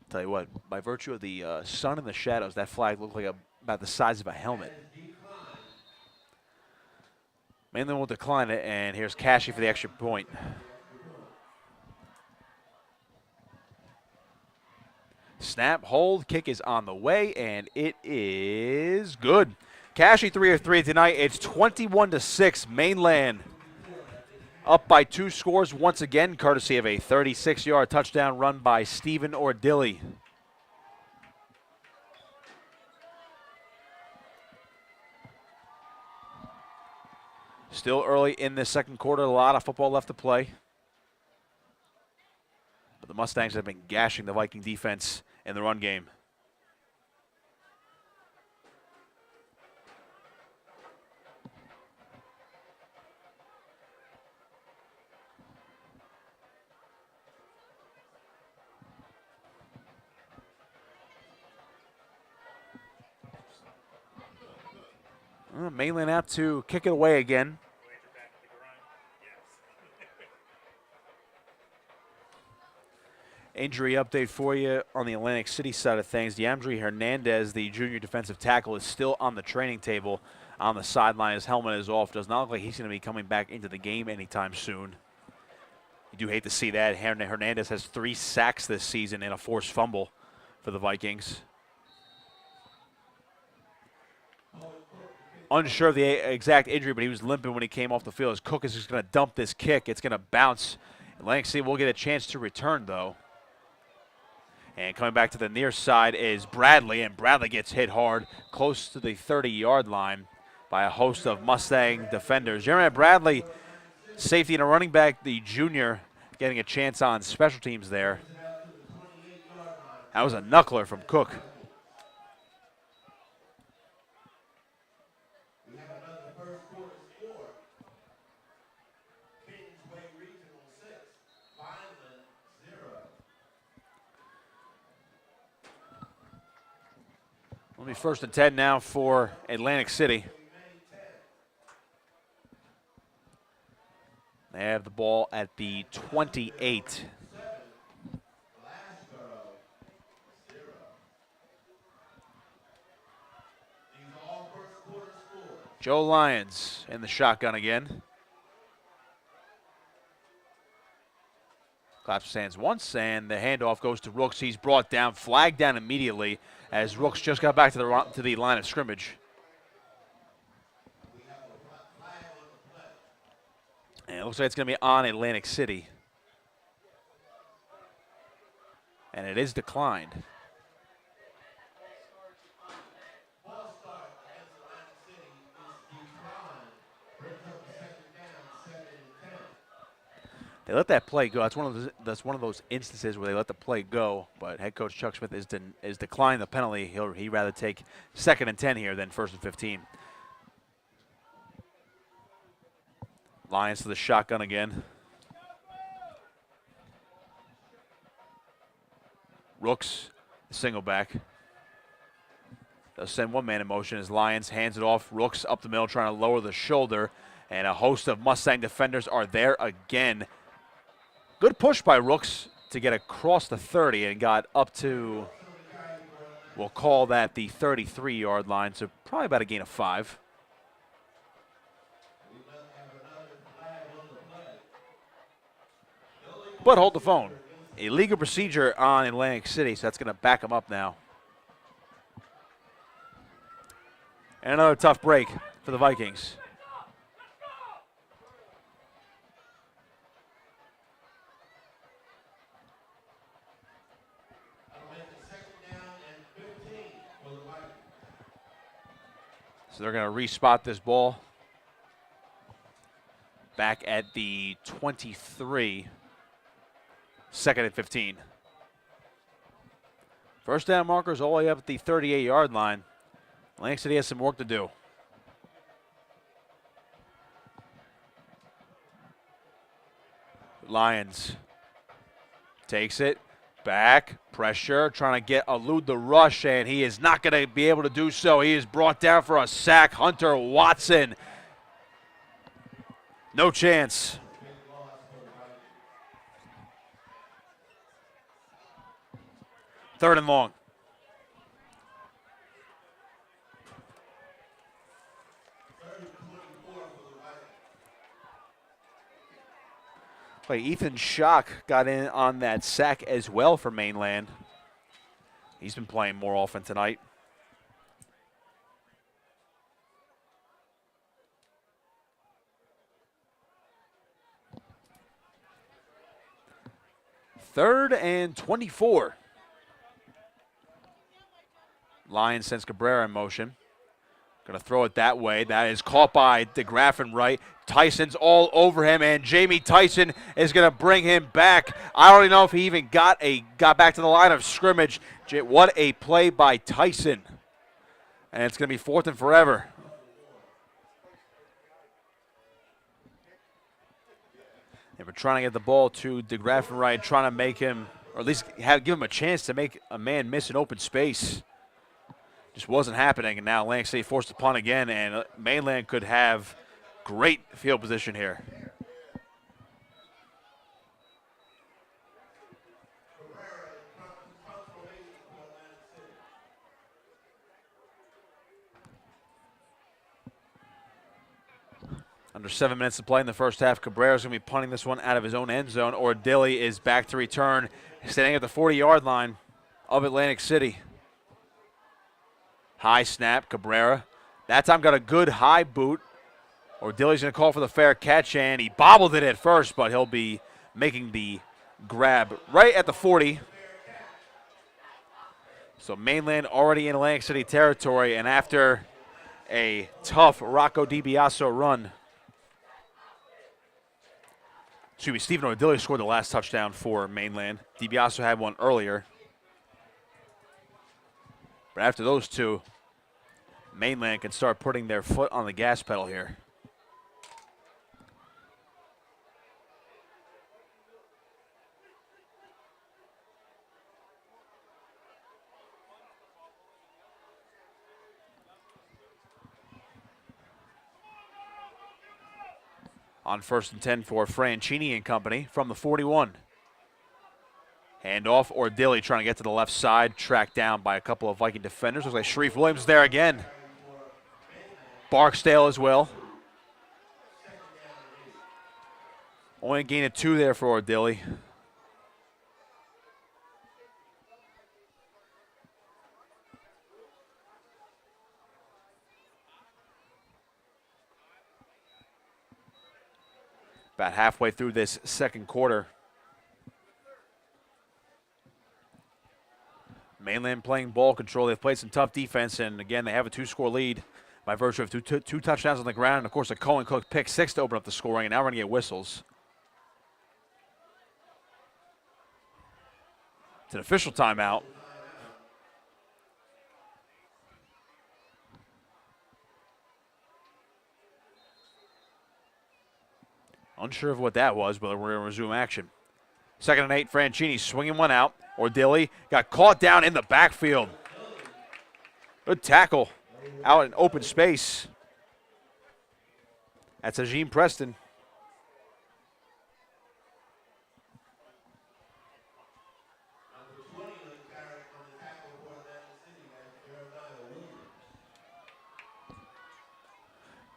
Tell you what, by virtue of the sun and the shadows, that flag looked like about the size of a helmet. Mainland will decline it, and here's Cashy for the extra point. Snap, hold, kick is on the way, and it is good. Cashy 3 of 3 tonight. It's 21-6. Mainland up by 2 scores once again, courtesy of a 36-yard touchdown run by Stephen Ordilly. Still early in the second quarter, a lot of football left to play. But the Mustangs have been gashing the Viking defense in the run game. Mainland out to kick it away again. Injury update for you on the Atlantic City side of things. Deandre Hernandez, the junior defensive tackle, is still on the training table on the sideline. His helmet is off. Does not look like he's going to be coming back into the game anytime soon. You do hate to see that. Hernandez has 3 sacks this season and a forced fumble for the Vikings. Unsure of the exact injury, but he was limping when he came off the field. As Cook is just going to dump this kick. It's going to bounce. Atlantic City will get a chance to return, though. And coming back to the near side is Bradley, and Bradley gets hit hard close to the 30-yard line by a host of Mustang defenders. Jeremiah Bradley, safety and a running back, the junior, getting a chance on special teams there. That was a knuckler from Cook. It'll be 1st and 10 now for Atlantic City. They have the ball at the 28. Joe Lyons in the shotgun again. Claps his hands once, and the handoff goes to Rooks. He's brought down, flagged down immediately as Rooks just got back to the line of scrimmage. And it looks like it's going to be on Atlantic City. And it is declined. They let that play go. That's one of those instances where they let the play go. But head coach Chuck Smith is declining the penalty. He'd rather take 2nd and 10 here than 1st and 15. Lions to the shotgun again. Rooks, single back. They'll send one man in motion as Lions hands it off. Rooks up the middle trying to lower the shoulder. And a host of Mustang defenders are there again. Good push by Rooks to get across the 30 and got up to, we'll call that the 33-yard line, so probably about a gain of 5. But hold the phone. Illegal procedure on Atlantic City, so that's going to back them up now. And another tough break for the Vikings. So they're going to respot this ball back at the 23, 2nd and 15. First down markers all the way up at the 38-yard line. Atlantic City has some work to do. Lions takes it back, pressure, trying to elude the rush, and he is not going to be able to do so. He is brought down for a sack. Hunter Watson, no chance. Third and long. Ethan Schock got in on that sack as well for Mainland. He's been playing more often tonight. Third and 24. Lions sends Cabrera in motion. Going to throw it that way. That is caught by DeGraff and right. Tyson's all over him, and Jamie Tyson is going to bring him back. I don't even know if he even got back to the line of scrimmage. What a play by Tyson. And it's going to be 4th and forever. And we're trying to get the ball to DeGraff and right, trying to make him, or at least give him a chance to make a man miss an open space. Just wasn't happening, and now Atlantic City forced to punt again, and Mainland could have great field position here. Under 7 minutes to play in the first half. Cabrera's going to be punting this one out of his own end zone. Ordilly is back to return, standing at the 40-yard line of Atlantic City. High snap, Cabrera. That time got a good high boot. Ordilly's going to call for the fair catch, and he bobbled it at first, but he'll be making the grab right at the 40. So Mainland already in Atlantic City territory, and after a tough Rocco DiBiaso run. Stephen Ordilly scored the last touchdown for Mainland. DiBiaso had one earlier. But after those two, Mainland can start putting their foot on the gas pedal here. On 1st and 10 for Franchini and company from the 41. Handoff, Ordilly trying to get to the left side, tracked down by a couple of Viking defenders. Looks like Sharif Williams is there again. Barksdale as well. Only a gain of 2 there for Ordilly. About halfway through this second quarter. Mainland playing ball control. They've played some tough defense, and again, they have a 2-score lead by virtue of two touchdowns on the ground, and of course a Cohen Cook pick 6 to open up the scoring, and now we're going to get whistles. It's an official timeout. Unsure of what that was, but we're going to resume action. 2nd and 8, Franchini swinging one out. Ordilly got caught down in the backfield. Good tackle out in open space. That's Ajim Preston.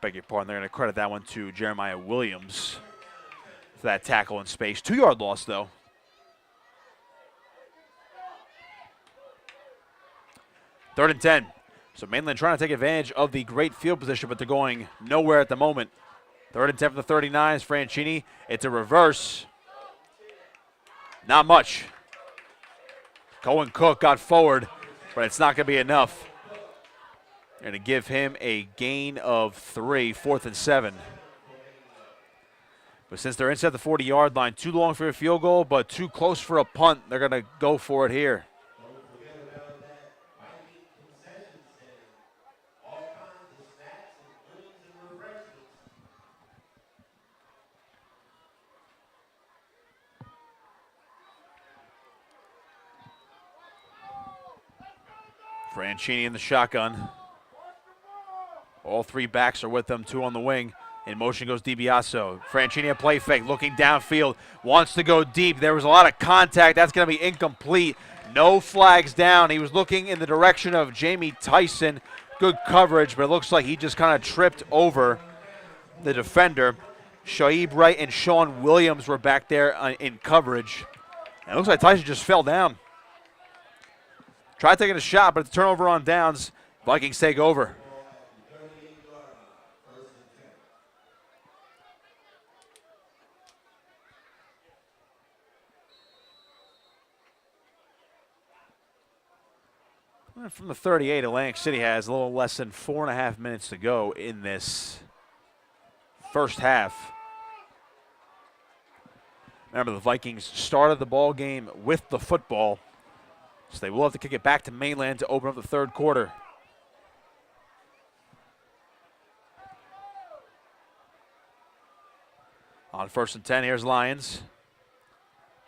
Beg your pardon, they're going to credit that one to Jeremiah Williams for that tackle in space. 2-yard loss, though. Third and 10. So Mainland trying to take advantage of the great field position, but they're going nowhere at the moment. 3rd and 10 from the 39 is Franchini. It's a reverse. Not much. Cohen Cook got forward, but it's not going to be enough. They're going to give him a gain of 3, 4th and 7. But since they're inside the 40-yard line, too long for a field goal, but too close for a punt, they're going to go for it here. Don't forget about that Viking concession stand. All kinds of snacks and goodies and refreshments. Franchini in the shotgun. All 3 backs are with them, 2 on the wing. In motion goes DiBiaso. Franchini a play fake, looking downfield, wants to go deep. There was a lot of contact. That's going to be incomplete. No flags down. He was looking in the direction of Jamie Tyson. Good coverage, but it looks like he just kind of tripped over the defender. Shaib Wright and Sean Williams were back there in coverage. And it looks like Tyson just fell down. Tried taking a shot, but it's a turnover on downs. Vikings take over. From the 38, Atlantic City has a little less than 4.5 minutes to go in this first half. Remember, the Vikings started the ball game with the football, so they will have to kick it back to Mainland to open up the third quarter. On 1st and 10, here's Lyons.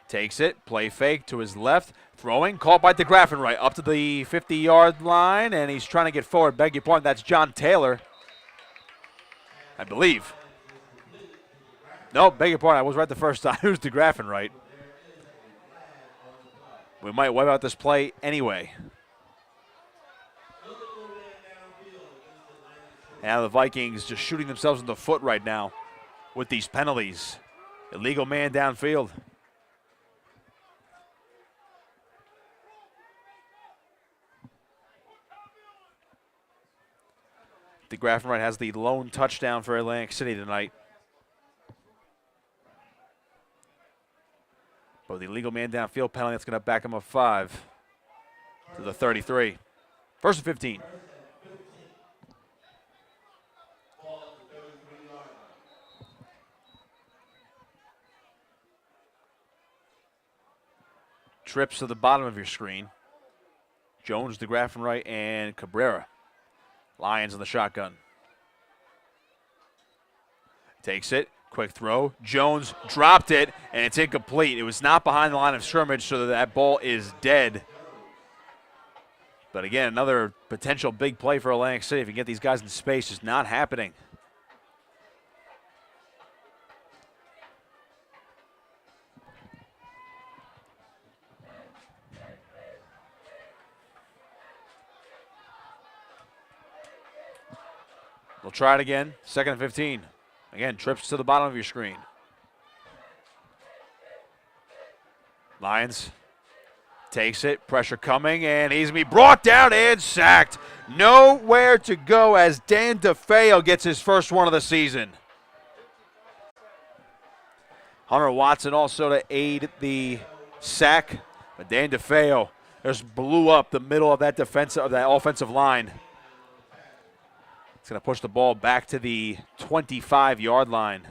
Takes it, play fake to his left, throwing, caught by DeGraffenreich up to the 50-yard line, and he's trying to get forward. Beg your pardon, that's John Taylor, I believe. No, beg your pardon, I was right the first time. It was DeGraffenreich. We might wipe out this play anyway. Now the Vikings just shooting themselves in the foot right now with these penalties. Illegal man downfield. DeGraffenreich has the lone touchdown for Atlantic City tonight. But the illegal man downfield penalty, that's going to back him up 5 to the 33. 1st and 15. Trips to the bottom of your screen. Jones, DeGraffenreich, and Cabrera. Lyons in the shotgun. Takes it. Quick throw. Jones dropped it, and it's incomplete. It was not behind the line of scrimmage, so that ball is dead. But again, another potential big play for Atlantic City. If you get these guys in space, it's not happening. We'll try it again. 2nd and 15. Again, trips to the bottom of your screen. Lyons takes it. Pressure coming, and he's going to be brought down and sacked. Nowhere to go as Dan DeFeo gets his first one of the season. Hunter Watson also to aid the sack, but Dan DeFeo just blew up the middle of that offensive line. It's going to push the ball back to the 25-yard line.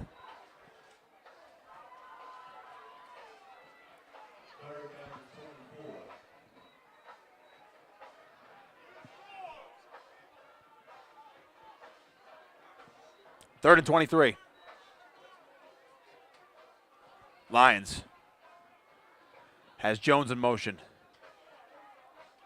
Third and 23. Lyons has Jones in motion.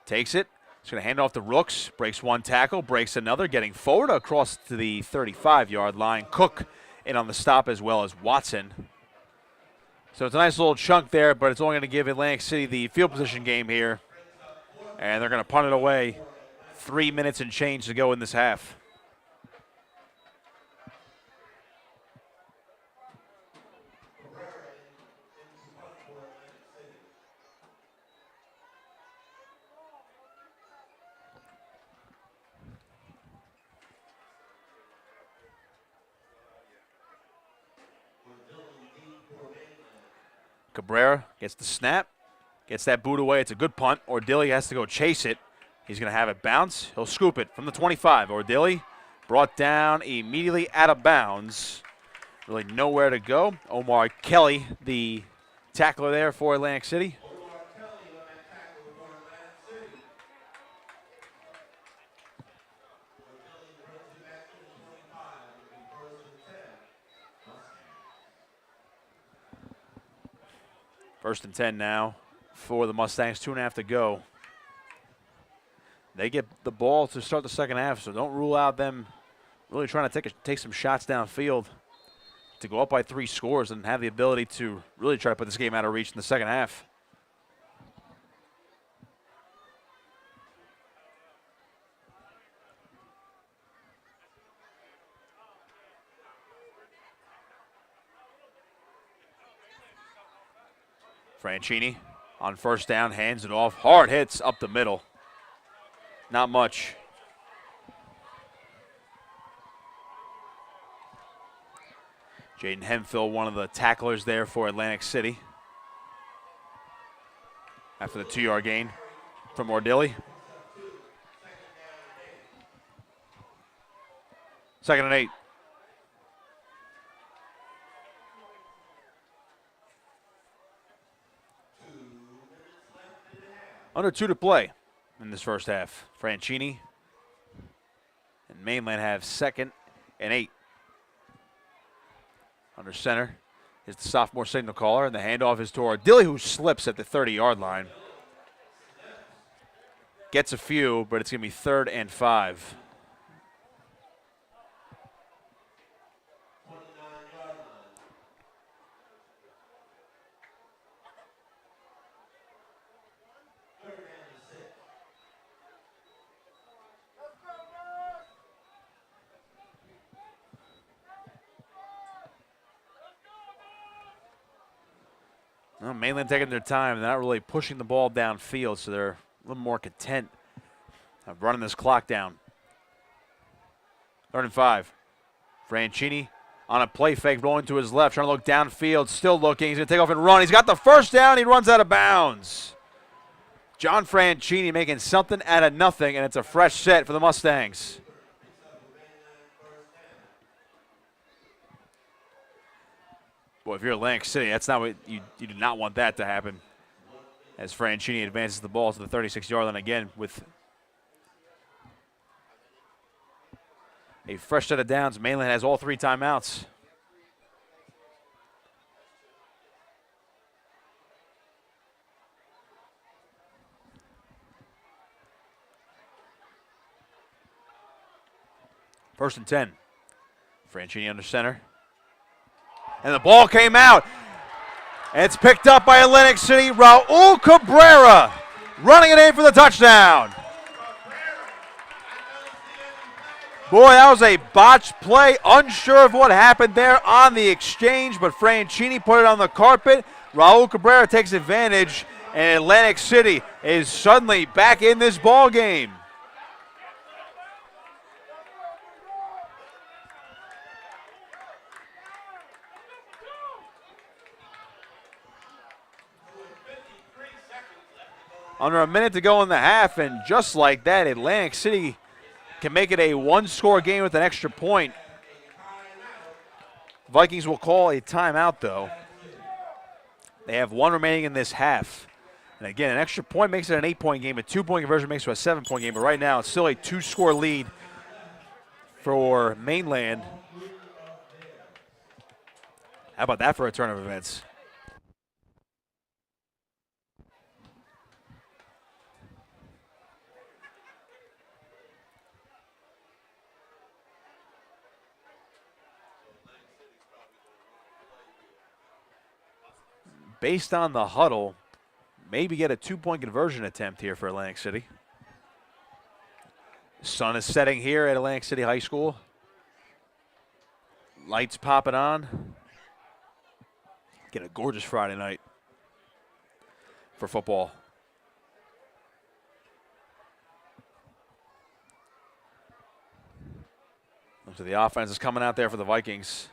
Takes it. He's going to hand off to Rooks. Breaks one tackle, breaks another, getting forward across to the 35-yard line. Cook in on the stop as well as Watson. So it's a nice little chunk there, but it's only going to give Atlantic City the field position game here. And they're going to punt it away. 3 minutes and change to go in this half. Cabrera gets the snap, gets that boot away. It's a good punt. Ordilli has to go chase it. He's going to have it bounce. He'll scoop it from the 25. Ordilly brought down immediately out of bounds. Really nowhere to go. Omar Kelly, the tackler there for Atlantic City. Omar Kelly on that tackle for Atlantic City. Kelly brings it back to the 25. It'll be first and 10. First and 10 now for the Mustangs. 2.5 to go. They get the ball to start the second half, so don't rule out them really trying to take some shots downfield to go up by 3 scores and have the ability to really try to put this game out of reach in the second half. Franchini on first down, hands it off. Hard hits up the middle. Not much. Jaden Hemphill, one of the tacklers there for Atlantic City. After the 2-yard gain from Ordilly. Second and 8. Under 2 to play in this first half. Franchini and Mainland have second and 8. Under center is the sophomore signal caller, and the handoff is to Ordilly, who slips at the 30-yard line. Gets a few, but it's going to be 3rd and 5. Well, Mainland taking their time. They're not really pushing the ball downfield, so they're a little more content of running this clock down. 3rd and 5. Franchini on a play fake, rolling to his left, trying to look downfield, still looking. He's going to take off and run. He's got the first down. He runs out of bounds. John Franchini making something out of nothing, and it's a fresh set for the Mustangs. Boy, if you're Atlantic City, that's not what you do not want that to happen. As Franchini advances the ball to the 36-yard line again with a fresh set of downs. Mainland has all 3 timeouts. First and 10. Franchini under center. And the ball came out. And it's picked up by Atlantic City. Raul Cabrera running it in for the touchdown. Boy, that was a botched play. Unsure of what happened there on the exchange, but Franchini put it on the carpet. Raul Cabrera takes advantage, and Atlantic City is suddenly back in this ball game. Under a minute to go in the half, and just like that, Atlantic City can make it a 1-score game with an extra point. Vikings will call a timeout, though. They have 1 remaining in this half. And again, an extra point makes it an 8-point game. A 2-point conversion makes it a 7-point game. But right now, it's still a 2-score lead for Mainland. How about that for a turn of events? Based on the huddle, maybe get a 2-point conversion attempt here for Atlantic City. Sun is setting here at Atlantic City High School. Lights popping on. Get a gorgeous Friday night for football. So the offense is coming out there for the Vikings.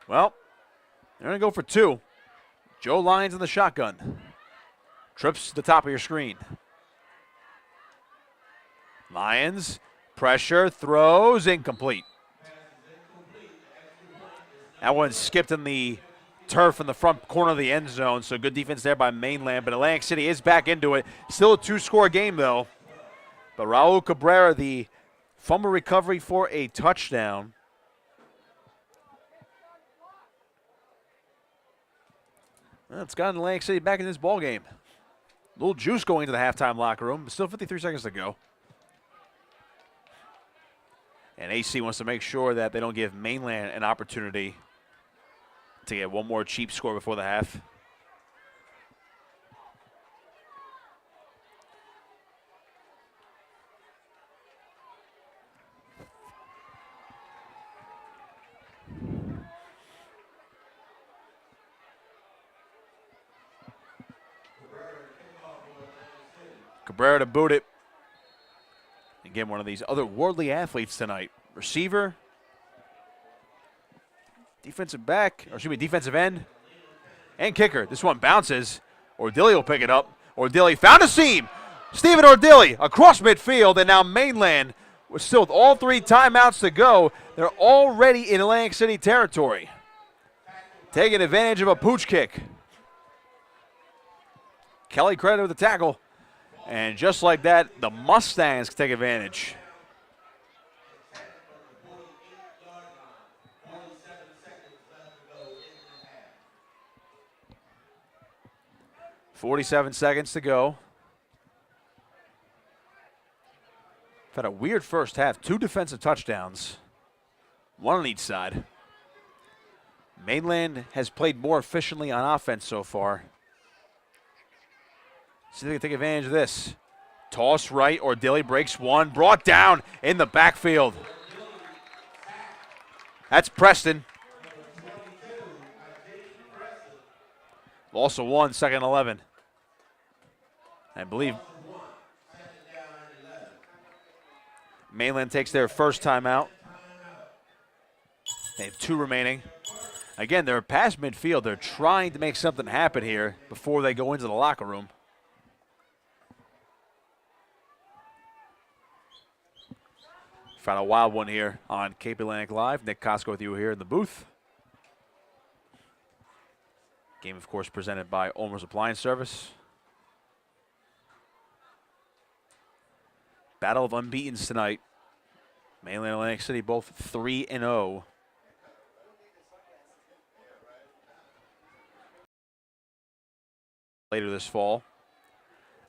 Well, they're going to go for 2. Joe Lyons in the shotgun. Trips to the top of your screen. Lyons, pressure, throws, incomplete. That one skipped in the turf in the front corner of the end zone, so good defense there by Mainland, but Atlantic City is back into it. Still a 2-score game, though. But Raul Cabrera, the fumble recovery for a touchdown. Well, it's gotten Atlantic City back in this ball game. A little juice going into the halftime locker room, but still 53 seconds to go. And AC wants to make sure that they don't give Mainland an opportunity to get one more cheap score before the half. Cabrera to boot it. Again, one of these otherworldly athletes tonight. Receiver, defensive back, or excuse me, defensive end, and kicker. This one bounces. Ordilli will pick it up. Ordilli found a seam. Stephen Ordilli across midfield, and now Mainland, still with all 3 timeouts to go, they're already in Atlantic City territory. Taking advantage of a pooch kick. Kelly credited with the tackle. And just like that, the Mustangs take advantage. 47 seconds to go. We've had a weird first half. 2 defensive touchdowns, 1 on each side. Mainland has played more efficiently on offense so far. See if they can take advantage of this. Toss right, Ordilli breaks 1, brought down in the backfield. That's Preston. Also 1, 2nd and 11. I believe Mainland takes their first timeout. They have 2 remaining. Again, they're past midfield. They're trying to make something happen here before they go into the locker room. Found a wild one here on Cape Atlantic Live. Nick Costco with you here in the booth. Game, of course, presented by Olmer's Appliance Service. Battle of unbeatens tonight. Mainland Atlantic City both 3-0. Later this fall,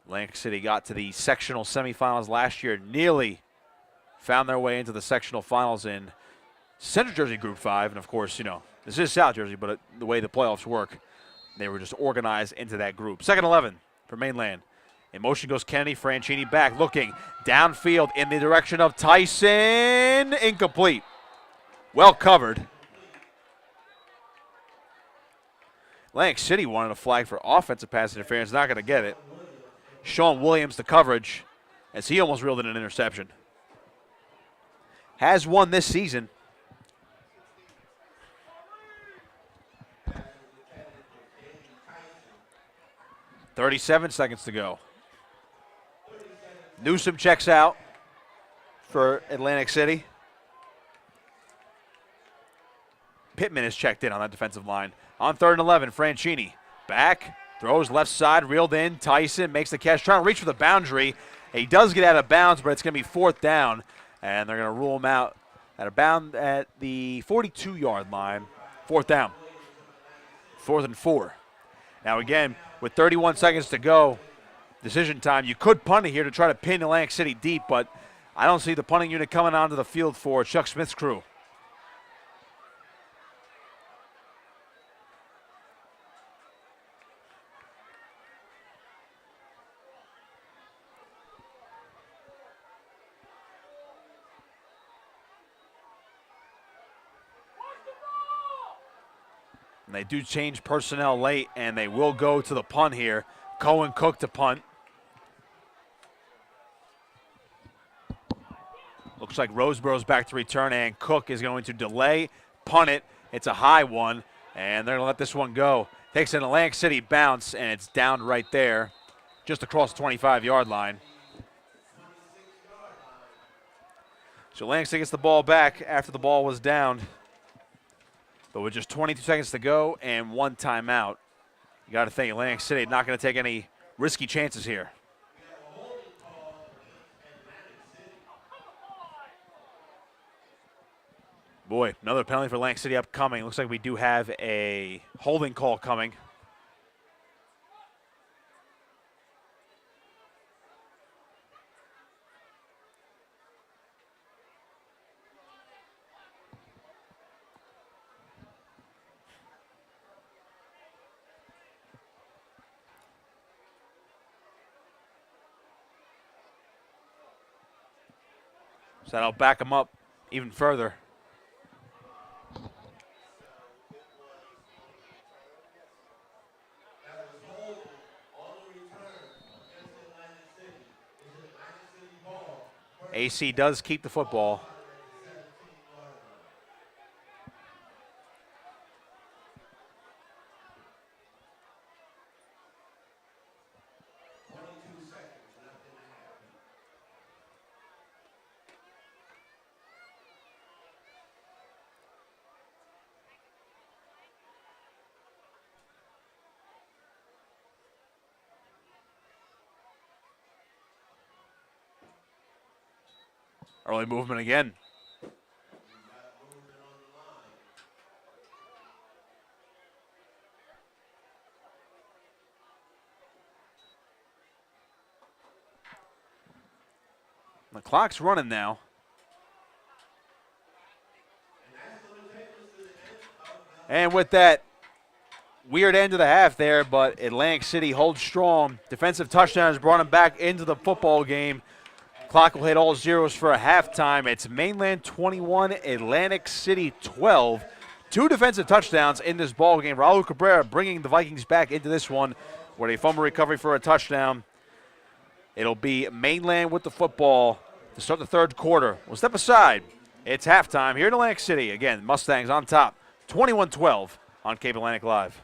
Atlantic City got to the sectional semifinals last year, nearly found their way into the sectional finals in Central Jersey Group 5. And, of course, you know, this is South Jersey, but the way the playoffs work, they were just organized into that group. 2nd 11 for Mainland. In motion goes Kennedy. Franchini back, looking downfield in the direction of Tyson. Incomplete. Well covered. Atlantic City wanted a flag for offensive pass interference. Not going to get it. Sean Williams, the coverage, as he almost reeled in an interception. Has one this season. .37 seconds to go. Newsom checks out for Atlantic City. Pittman is checked in on that defensive line. On 3rd and 11, Franchini back, throws left side, reeled in. Tyson makes the catch, trying to reach for the boundary. He does get out of bounds, but it's going to be 4th down. And they're going to rule him out at the 42-yard line. 4th down. 4th and 4. Now again, with 31 seconds to go, decision time, you could punt it here to try to pin Atlantic City deep, but I don't see the punting unit coming onto the field for Chuck Smith's crew. And they do change personnel late, and they will go to the punt here. Cohen Cook to punt. Looks like Roseborough's back to return, and Cook is going to delay, punt it, It's a high one, and they're going to let this one go. Takes an Atlantic City bounce, and it's down right there, just across the 25-yard line. So Atlantic City gets the ball back after the ball was down. But with just 22 seconds to go and one timeout, you got to think Atlantic City not going to take any risky chances here. Boy, another penalty for Atlantic City upcoming. Looks like we do have a holding call coming. So that'll back them up even further. AC does keep the football. Early movement again. The clock's running now. And with that, weird end of the half there, but Atlantic City holds strong. Defensive touchdowns brought them back into the football game. Clock will hit all zeros for a halftime. It's Mainland 21, Atlantic City 12. 2 defensive touchdowns in this ball game. Raul Cabrera bringing the Vikings back into this one with a fumble recovery for a touchdown. It'll be Mainland with the football to start the third quarter. We'll step aside. It's halftime here in Atlantic City. Again, Mustangs on top, 21-12 on Cape Atlantic Live.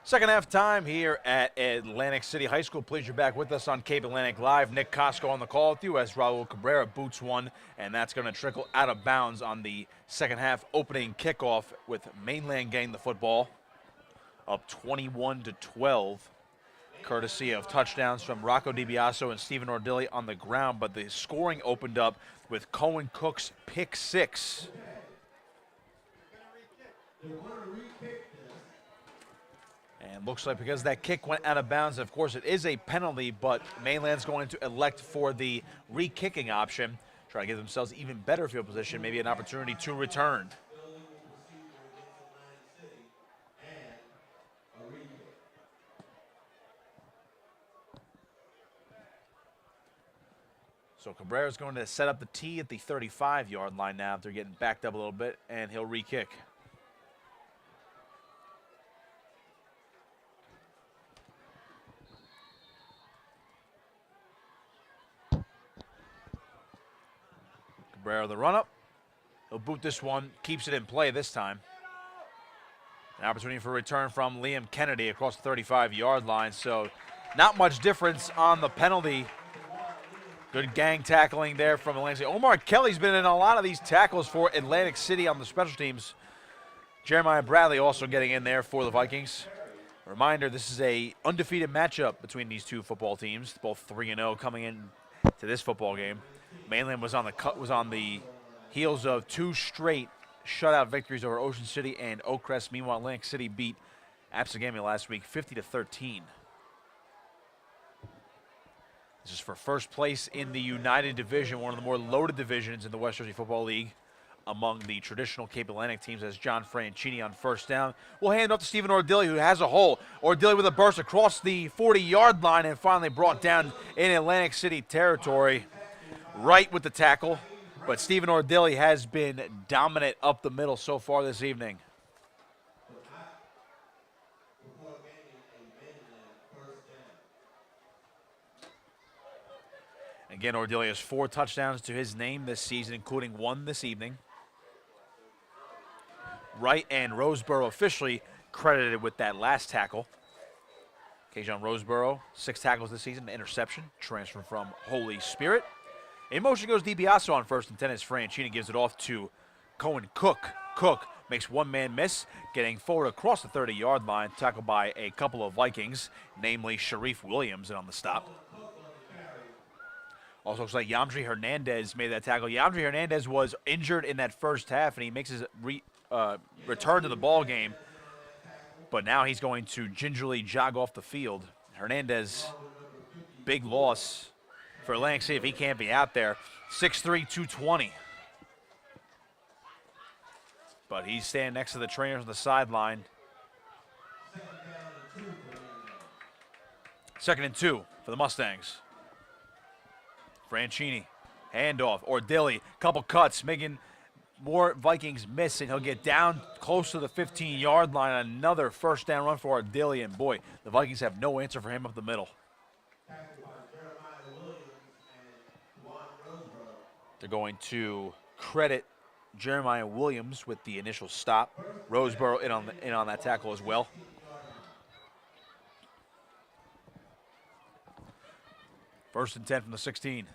Second half time here at Atlantic City High School. Pleased you're back with us on Cape Atlantic Live. Nick Costco on the call with you as Raul Cabrera boots one, and that's going to trickle out of bounds on the second half opening kickoff with Mainland getting the football up 21-12, courtesy of touchdowns from Rocco DiBiaso and Stephen Ordilli on the ground, but the scoring opened up with Cohen Cook's pick six. And looks like because that kick went out of bounds, of course it is a penalty, but Mainland's going to elect for the re-kicking option, try to give themselves even better field position, maybe an opportunity to return. So Cabrera's going to set up the tee at the 35-yard line now. They're getting backed up a little bit, and he'll re-kick. Cabrera the run-up. He'll boot this one, keeps it in play this time. An opportunity for a return from Liam Kennedy across the 35-yard line, so not much difference on the penalty. Good gang tackling there from Atlantic City. Omar Kelly's been in a lot of these tackles for Atlantic City on the special teams. Jeremiah Bradley also getting in there for the Vikings. Reminder, this is a undefeated matchup between these two football teams, both 3-0 coming in to this football game. Mainland was on the heels of two straight shutout victories over Ocean City and Oakcrest. Meanwhile, Atlantic City beat Absegami last week 50-13. This is for first place in the United Division, one of the more loaded divisions in the West Jersey Football League among the traditional Cape Atlantic teams, as John Franchini on first down. We'll hand it up to Stephen Ordilli, who has a hole. Ordilli with a burst across the 40-yard line and finally brought down in Atlantic City territory. Right with the tackle, but Stephen Ordilli has been dominant up the middle so far this evening. Again, Ordilli has 4 touchdowns to his name this season, including 1 this evening. Wright and Roseboro officially credited with that last tackle. Kajon Roseboro, 6 tackles this season, an interception, transfer from Holy Spirit. In motion goes DiBiaso on first and 10 as Franchini gives it off to Cohen Cook. Cook makes one man miss, getting forward across the 30-yard line, tackled by a couple of Vikings, namely Sharif Williams, and on the stop. Also looks like Yamdri Hernandez made that tackle. Yamdri Hernandez was injured in that first half, and he makes his return to the ball game. But now he's going to gingerly jog off the field. Hernandez, big loss for Atlantic City if he can't be out there. 6'3", 220. But he's standing next to the trainers on the sideline. 2nd and 2 for the Mustangs. Franchini, handoff. Ordilli, couple cuts, making more Vikings miss, and he'll get down close to the 15-yard line. Another first down run for Ordilli, and boy, the Vikings have no answer for him up the middle. They're going to credit Jeremiah Williams with the initial stop. Roseboro in on that tackle as well. First and 10 from the 16.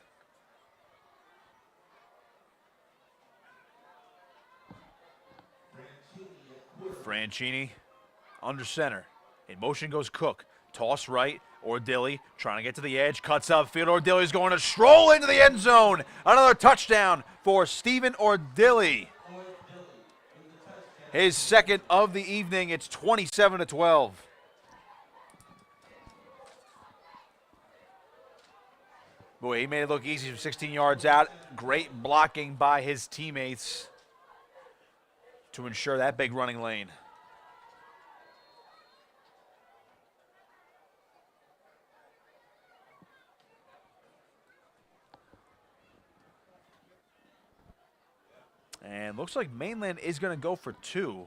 Franchini under center. In motion goes Cook. Toss right. Ordilli trying to get to the edge. Cuts upfield. Ordilli's going to stroll into the end zone. Another touchdown for Stephen Ordilli. His second of the evening. It's 27-12. Boy, he made it look easy from 16 yards out. Great blocking by his teammates to ensure that big running lane. And looks like Mainland is going to go for 2.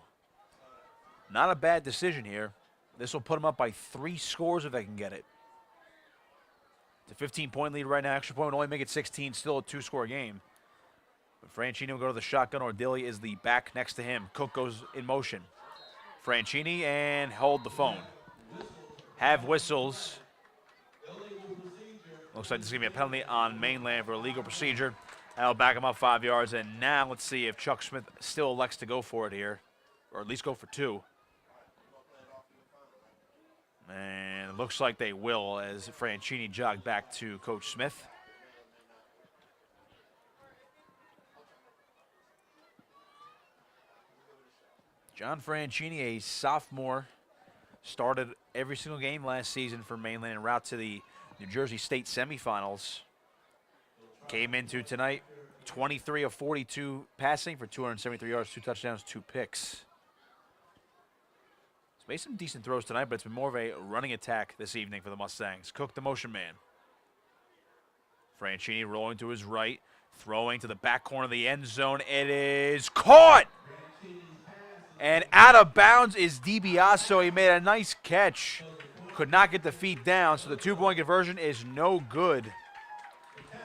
Not a bad decision here. This will put them up by 3 scores if they can get it. It's a 15-point lead right now. Extra point would only make it 16, still a 2-score game. But Franchini will go to the shotgun. Ordilli is the back next to him. Cook goes in motion. Franchini and hold the phone. have whistles. Looks like there's going to be a penalty on Mainland for illegal procedure. That'll back him up 5 yards. And now let's see if Chuck Smith still elects to go for it here, or at least go for 2. And it looks like they will as Franchini jogged back to Coach Smith. John Franchini, a sophomore, started every single game last season for Mainland en route to the New Jersey State semifinals. Came into tonight 23 of 42 passing for 273 yards, 2 touchdowns, 2 picks. He's made some decent throws tonight, but it's been more of a running attack this evening for the Mustangs. Cook, the motion man. Franchini rolling to his right, throwing to the back corner of the end zone. It is caught! And out of bounds is DiBiaso. He made a nice catch. Could not get the feet down, so the 2-point conversion is no good.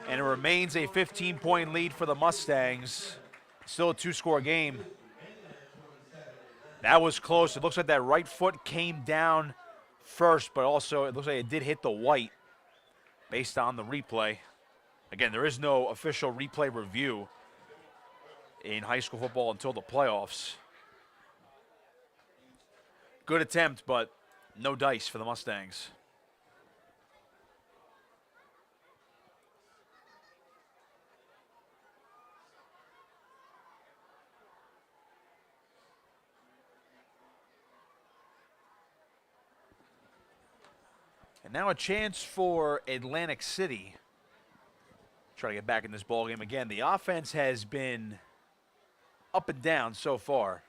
And it remains a 15-point lead for the Mustangs. Still a 2-score game. That was close. It looks like that right foot came down first, but also it looks like it did hit the white based on the replay. Again, there is no official replay review in high school football until the playoffs. Good attempt, but no dice for the Mustangs. And now a chance for Atlantic City. Try to get back in this ballgame again. The offense has been up and down so far.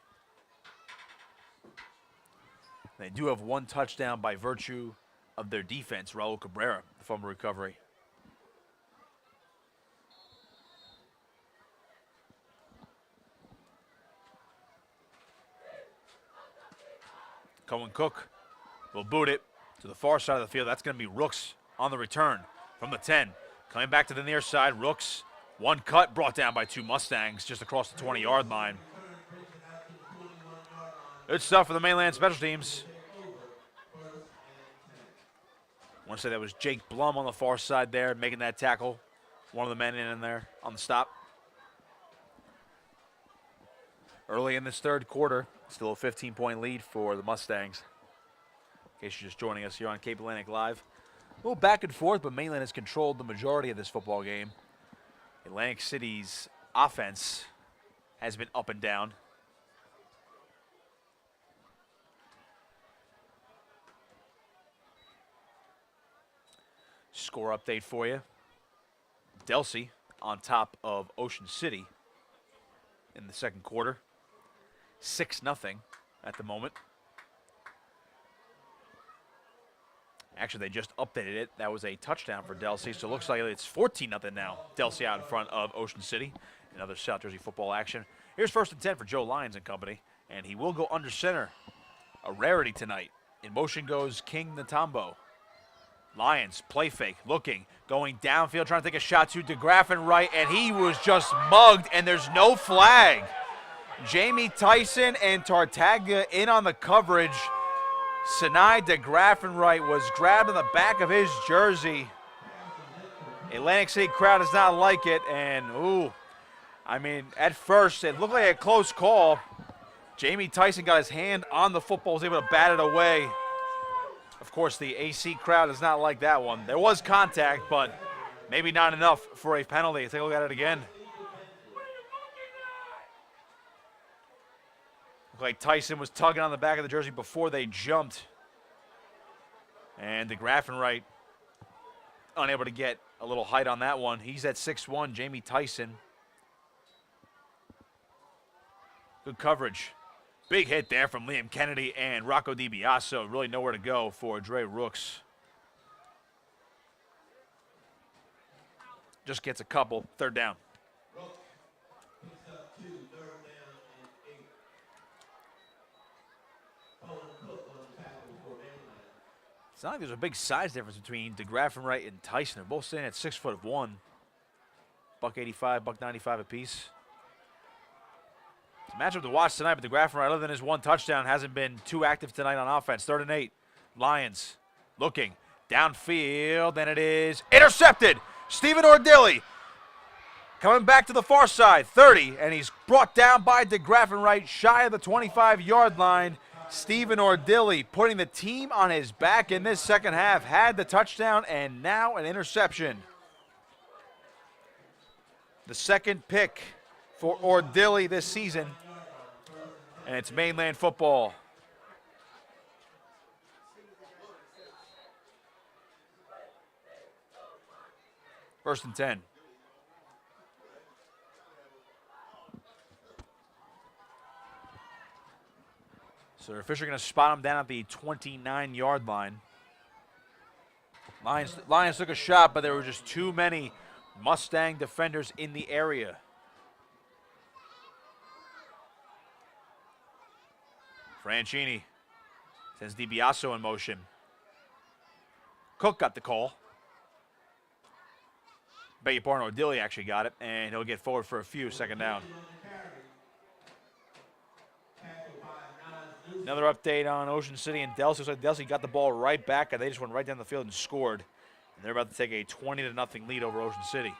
They do have 1 touchdown by virtue of their defense, Raul Cabrera, the fumble recovery. Cohen Cook will boot it to the far side of the field. That's going to be Rooks on the return from the 10. Coming back to the near side, Rooks, 1 cut, brought down by 2 Mustangs just across the 20-yard line. Good stuff for the Mainland special teams. I want to say that was Jake Blum on the far side there, making that tackle. One of the men in there on the stop. Early in this 3rd quarter, still a 15-point lead for the Mustangs. In case you're just joining us here on Cape Atlantic Live. A little back and forth, but Mainland has controlled the majority of this football game. Atlantic City's offense has been up and down. Score update for you. Delsey on top of Ocean City in the 2nd quarter. 6-0 at the moment. Actually, they just updated it. That was a touchdown for Delsey, so it looks like it's 14-0 now. Delsey out in front of Ocean City. Another South Jersey football action. Here's 1st and 10 for Joe Lyons and company, and he will go under center. A rarity tonight. In motion goes King Natambo. Lyons, play fake, looking, going downfield, trying to take a shot to DeGraff and right, and he was just mugged, and there's no flag. Jamie Tyson and Tartaglia in on the coverage. Sinai DeGraff and right was grabbed in the back of his jersey. Atlantic City crowd does not like it, and I mean, at first it looked like a close call. Jamie Tyson got his hand on the football, was able to bat it away. Of course, the AC crowd does not like that one. There was contact, but maybe not enough for a penalty. Take a look at it again. Looked like Tyson was tugging on the back of the jersey before they jumped. And DeGraff and right unable to get a little height on that one. He's at 6'1", Jamie Tyson. Good coverage. Big hit there from Liam Kennedy and Rocco DiBiaso. Really nowhere to go for Dre Rooks. Just gets a couple. 3rd down. It's not like there's a big size difference between DeGraff and Wright and Tyson. They're both standing at 6'1". $185, $195 apiece. It's a matchup to watch tonight, but DeGraff and Wright, other than his 1 touchdown, hasn't been too active tonight on offense. 3rd and 8. Lions looking downfield, and it is intercepted. Stephen Ordilli coming back to the far side, 30, and he's brought down by DeGraffenreich right shy of the 25-yard line. Stephen Ordilli putting the team on his back in this second half, had the touchdown and now an interception. The second pick for Ordilli this season, and it's Mainland football. First and 10. So they're officially going to spot him down at the 29-yard line. Lions took a shot, but there were just too many Mustang defenders in the area. Franchini sends DiBiaso in motion. Cook got the call. Beg your pardon, Ordilli actually got it, and he'll get forward for a few, second down. Another update on Ocean City and Delsey. Looks like Delsey got the ball right back, and they just went right down the field and scored. And they're about to take a 20-0 lead over Ocean City.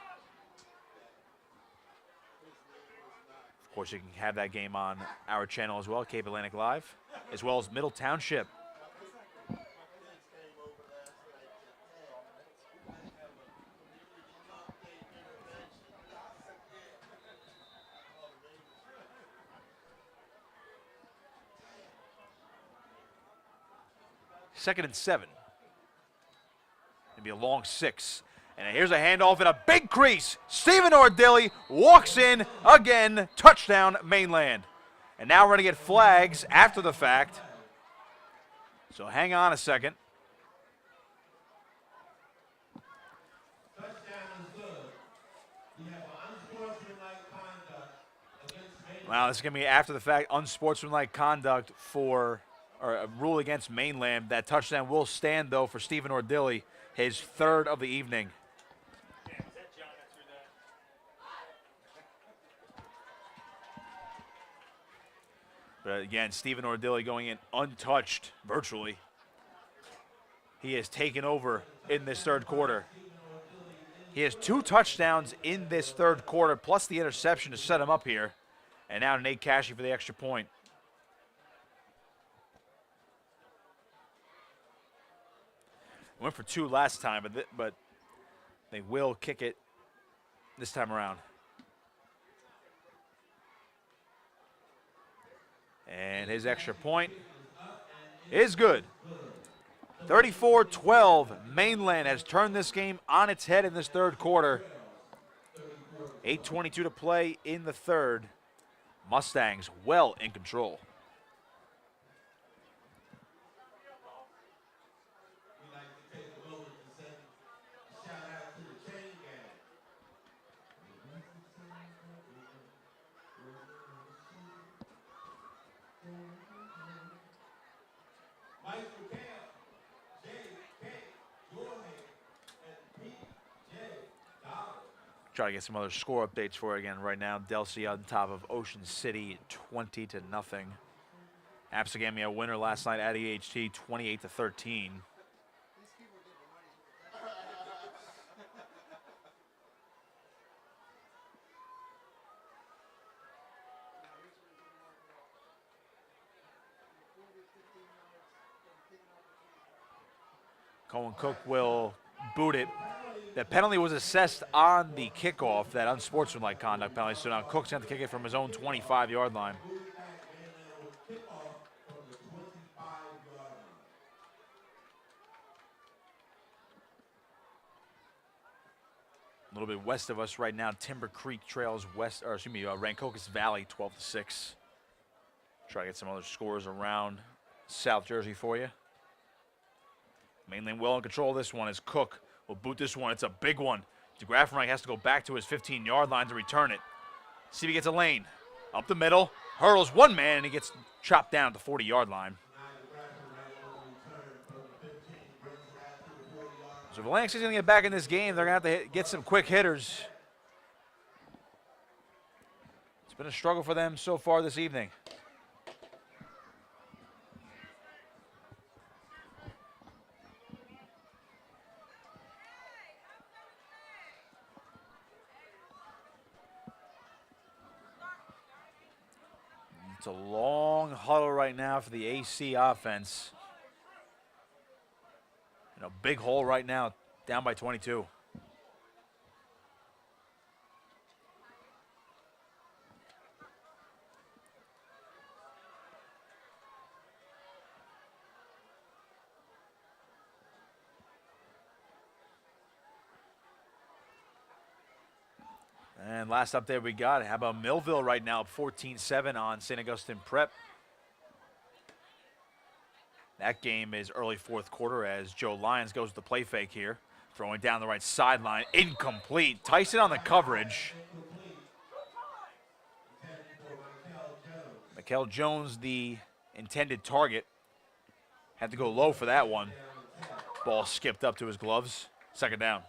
Of course, you can have that game on our channel as well, Cape Atlantic Live, as well as Middle Township. Second and 7. It'll be a long 6. And here's a handoff in a big crease. Stephen Ordilli walks in again. Touchdown, Mainland. And now we're going to get flags after the fact. So hang on a second. Wow, this is going to be after the fact, unsportsmanlike conduct for, or a rule against Mainland. That touchdown will stand, though, for Stephen Ordilli, his third of the evening. But again, Stephen Ordilli going in untouched, virtually. He has taken over in this third quarter. He has 2 touchdowns in this third quarter, plus the interception to set him up here. And now Nate Cashy for the extra point. Went for 2 last time, but they will kick it this time around. And his extra point is good. 34-12. Mainland has turned this game on its head in this third quarter. 8:22 to play in the third. Mustangs well in control. Try to get some other score updates for it again right now. Delsey on top of Ocean City, 20-0. Absegami a winner last night at EHT, 28-13. Cohen Cook will boot it. That penalty was assessed on the kickoff, that unsportsmanlike conduct penalty. So now Cook's going to kick it from his own 25-yard line. A little bit west of us right now, Timber Creek trails west, or excuse me, Rancocas Valley, 12-6. Try to get some other scores around South Jersey for you. Mainland well in control of this one as Cook will boot this one. It's a big one. DeGraffenreich has to go back to his 15-yard line to return it. See if he gets a lane. Up the middle. Hurdles one man, and he gets chopped down at the 40-yard line. So if Atlantic City's going to get back in this game, they're going to have to get some quick hitters. It's been a struggle for them so far this evening. It's a long huddle right now for the AC offense. In a big hole right now, down by 22. And last update we got, how about Millville right now, 14-7 on St. Augustine Prep. That game is early fourth quarter as Joe Lyons goes to the play fake here. Throwing down the right sideline, incomplete. Tyson on the coverage. Mikel Jones, the intended target. Had to go low for that one. Ball skipped up to his gloves. Second down.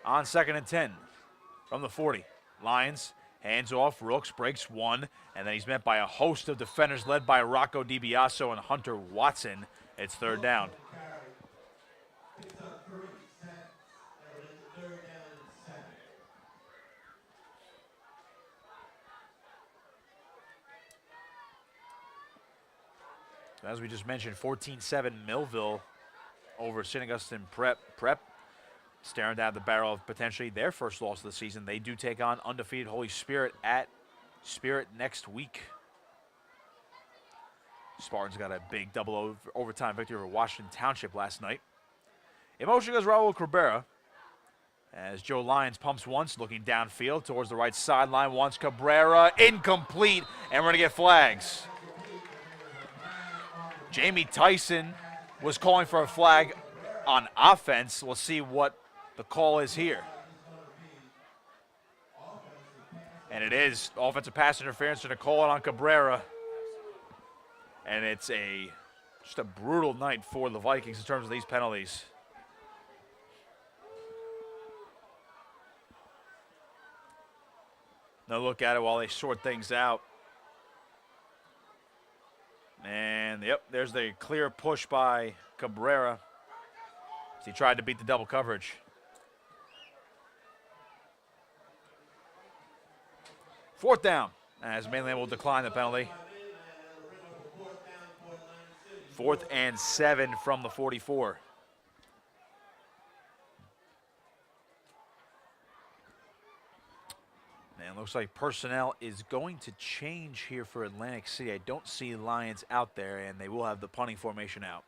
On 2nd and 10 from the 40. Lions, hands off, Rooks breaks one, and then he's met by a host of defenders led by Rocco DiBiaso and Hunter Watson. It's third down. As we just mentioned, 14-7 Millville over St. Augustine Prep. Staring down the barrel of potentially their first loss of the season. They do take on undefeated Holy Spirit at Spirit next week. Spartans got a big double overtime victory over Washington Township last night. In motion goes Raul Cabrera as Joe Lyons pumps once, looking downfield towards the right sideline. Wants Cabrera, incomplete, and we're going to get flags. Jamie Tyson was calling for a flag on offense. We'll see what the call is here. And it is offensive pass interference to call it on Cabrera. And it's just a brutal night for the Vikings in terms of these penalties. Now look at it while they sort things out. And yep, there's the clear push by Cabrera as he tried to beat the double coverage. Fourth down, as Mainland will decline the penalty. 4th and 7 from the 44. And looks like personnel is going to change here for Atlantic City. I don't see Lions out there, and they will have the punting formation out.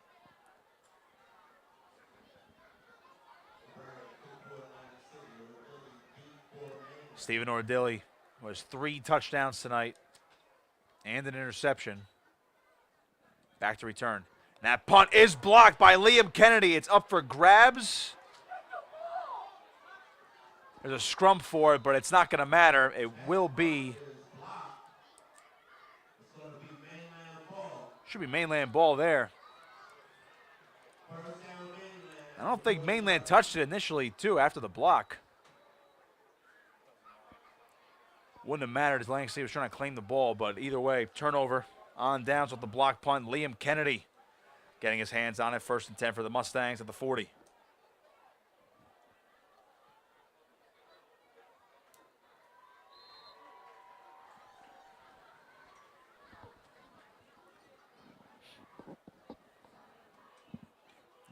Stephen Ordilli was 3 touchdowns tonight and an interception. Back to return. And that punt is blocked by Liam Kennedy. It's up for grabs. There's a scrum for it, but it's not going to matter. It will be. Should be Mainland ball there. I don't think Mainland touched it initially, too, after the block. Wouldn't have mattered as Atlantic City was trying to claim the ball, but either way, turnover on downs with the block punt. Liam Kennedy getting his hands on it. 1st and 10 for the Mustangs at the 40.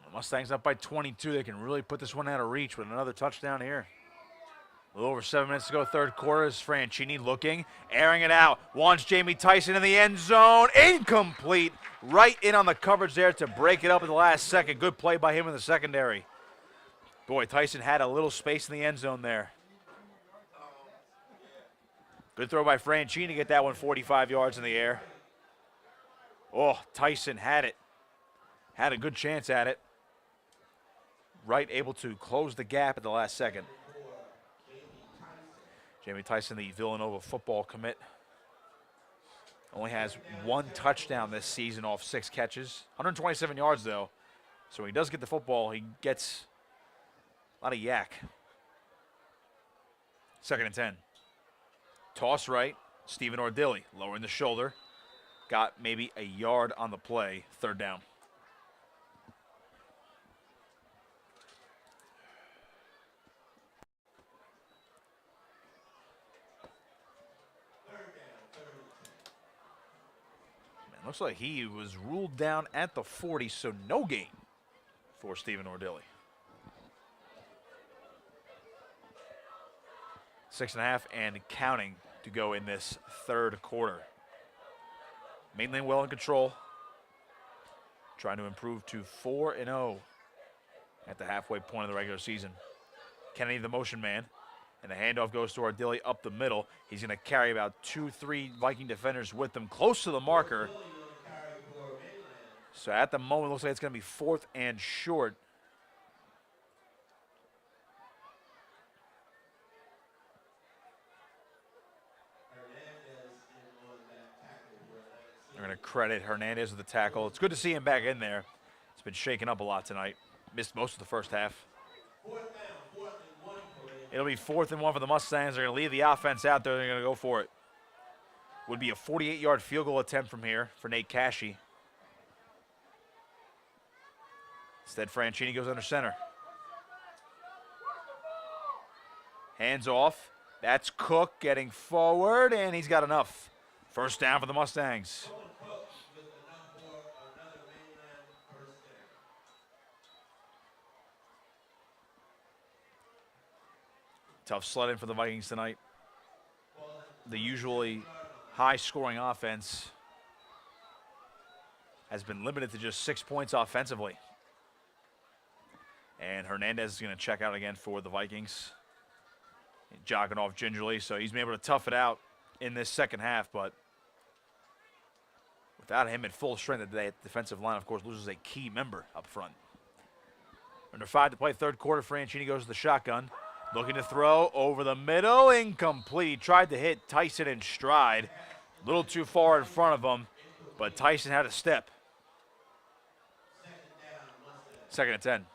The Mustangs up by 22. They can really put this one out of reach with another touchdown here. A little over 7 minutes to go, third quarter. Is Franchini looking, airing it out. Wants Jamie Tyson in the end zone. Incomplete. Right in on the coverage there to break it up at the last second. Good play by him in the secondary. Boy, Tyson had a little space in the end zone there. Good throw by Franchini to get that one 45 yards in the air. Oh, Tyson had it. Had a good chance at it. Wright able to close the gap at the last second. Jamie Tyson, the Villanova football commit, only has 1 touchdown this season off 6 catches. 127 yards, though. So when he does get the football, he gets a lot of yak. 2nd and 10. Toss right, Stephen Ordilli lowering the shoulder. Got maybe a yard on the play, third down. Man, looks like he was ruled down at the 40, so no gain for Stephen Ordilli. 6.5 and counting to go in this third quarter. Mainland well in control. Trying to improve to 4-0 at the halfway point of the regular season. Kennedy, the motion man, and the handoff goes to Ordilli up the middle. He's going to carry about 2-3 Viking defenders with them close to the marker. So at the moment, it looks like it's going to be 4th and short. They're going to credit Hernandez with the tackle. It's good to see him back in there. It's been shaken up a lot tonight. Missed most of the first half. It'll be 4th and 1 for the Mustangs. They're going to leave the offense out there. They're going to go for it. Would be a 48-yard field goal attempt from here for Nate Cashy. Instead, Franchini goes under center. Hands off. That's Cook getting forward, and he's got enough. First down for the Mustangs. Tough sledding for the Vikings tonight. The usually high-scoring offense has been limited to just 6 points offensively. And Hernandez is going to check out again for the Vikings. Jogging off gingerly, so he's been able to tough it out in this second half, but without him at full strength, the defensive line, of course, loses a key member up front. Under 5 to play, third quarter. Franchini goes to the shotgun. Looking to throw over the middle, incomplete. Tried to hit Tyson in stride. A little too far in front of him, but Tyson had a step. 2nd and 10.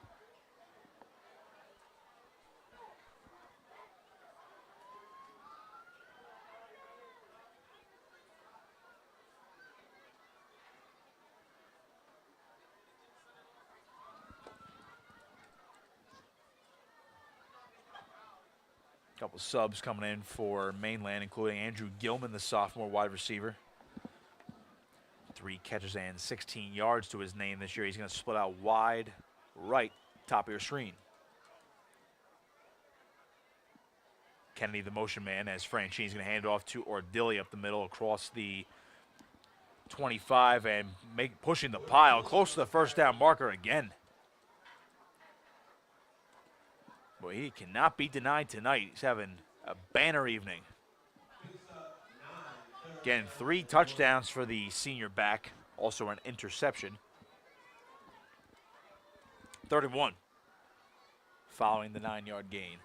Couple subs coming in for Mainland, including Andrew Gilman, the sophomore wide receiver. 3 catches and 16 yards to his name this year. He's going to split out wide right, top of your screen. Kennedy, the motion man, as Franchini's going to hand it off to Ordilli up the middle across the 25 and pushing the pile close to the first down marker again. Boy, he cannot be denied tonight. He's having a banner evening. Again, 3 touchdowns for the senior back, also an interception. 3rd and 1, following the 9-yard gain.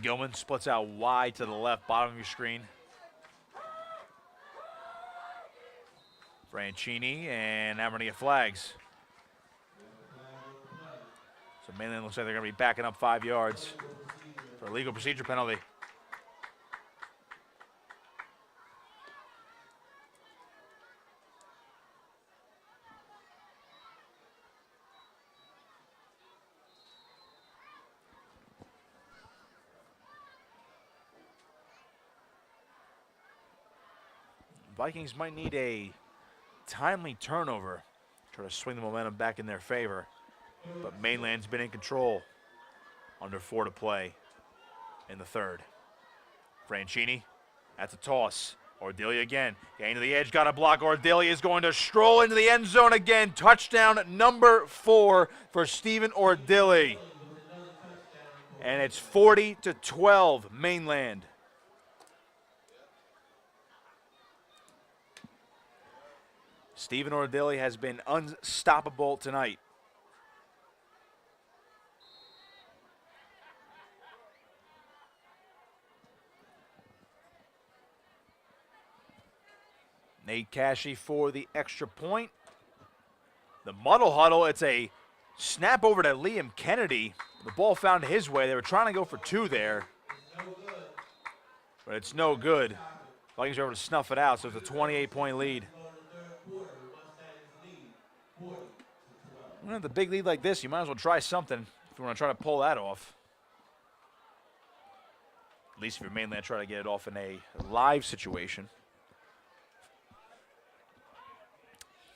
Gilman splits out wide to the left, bottom of your screen. Franchini, and now we're going to get flags. So Mainland looks like they're going to be backing up 5 yards for a legal procedure penalty. Vikings might need a timely turnover, try to swing the momentum back in their favor. But Mainland's been in control. Under 4 to play in the third. Franchini, that's a toss. Ordilli again, gain to the edge, got a block. Ordilli is going to stroll into the end zone again. Touchdown number 4 for Stephen Ordilli. And it's 40-12, Mainland. Stephen Ordilli has been unstoppable tonight. Nate Cashy for the extra point. The muddle huddle, it's a snap over to Liam Kennedy. The ball found his way. They were trying to go for two there, but it's no good. Vikings are able to snuff it out, so it's a 28-point lead. With a big lead like this, you might as well try something if you want to try to pull that off. At least if you're Mainland, try to get it off in a live situation.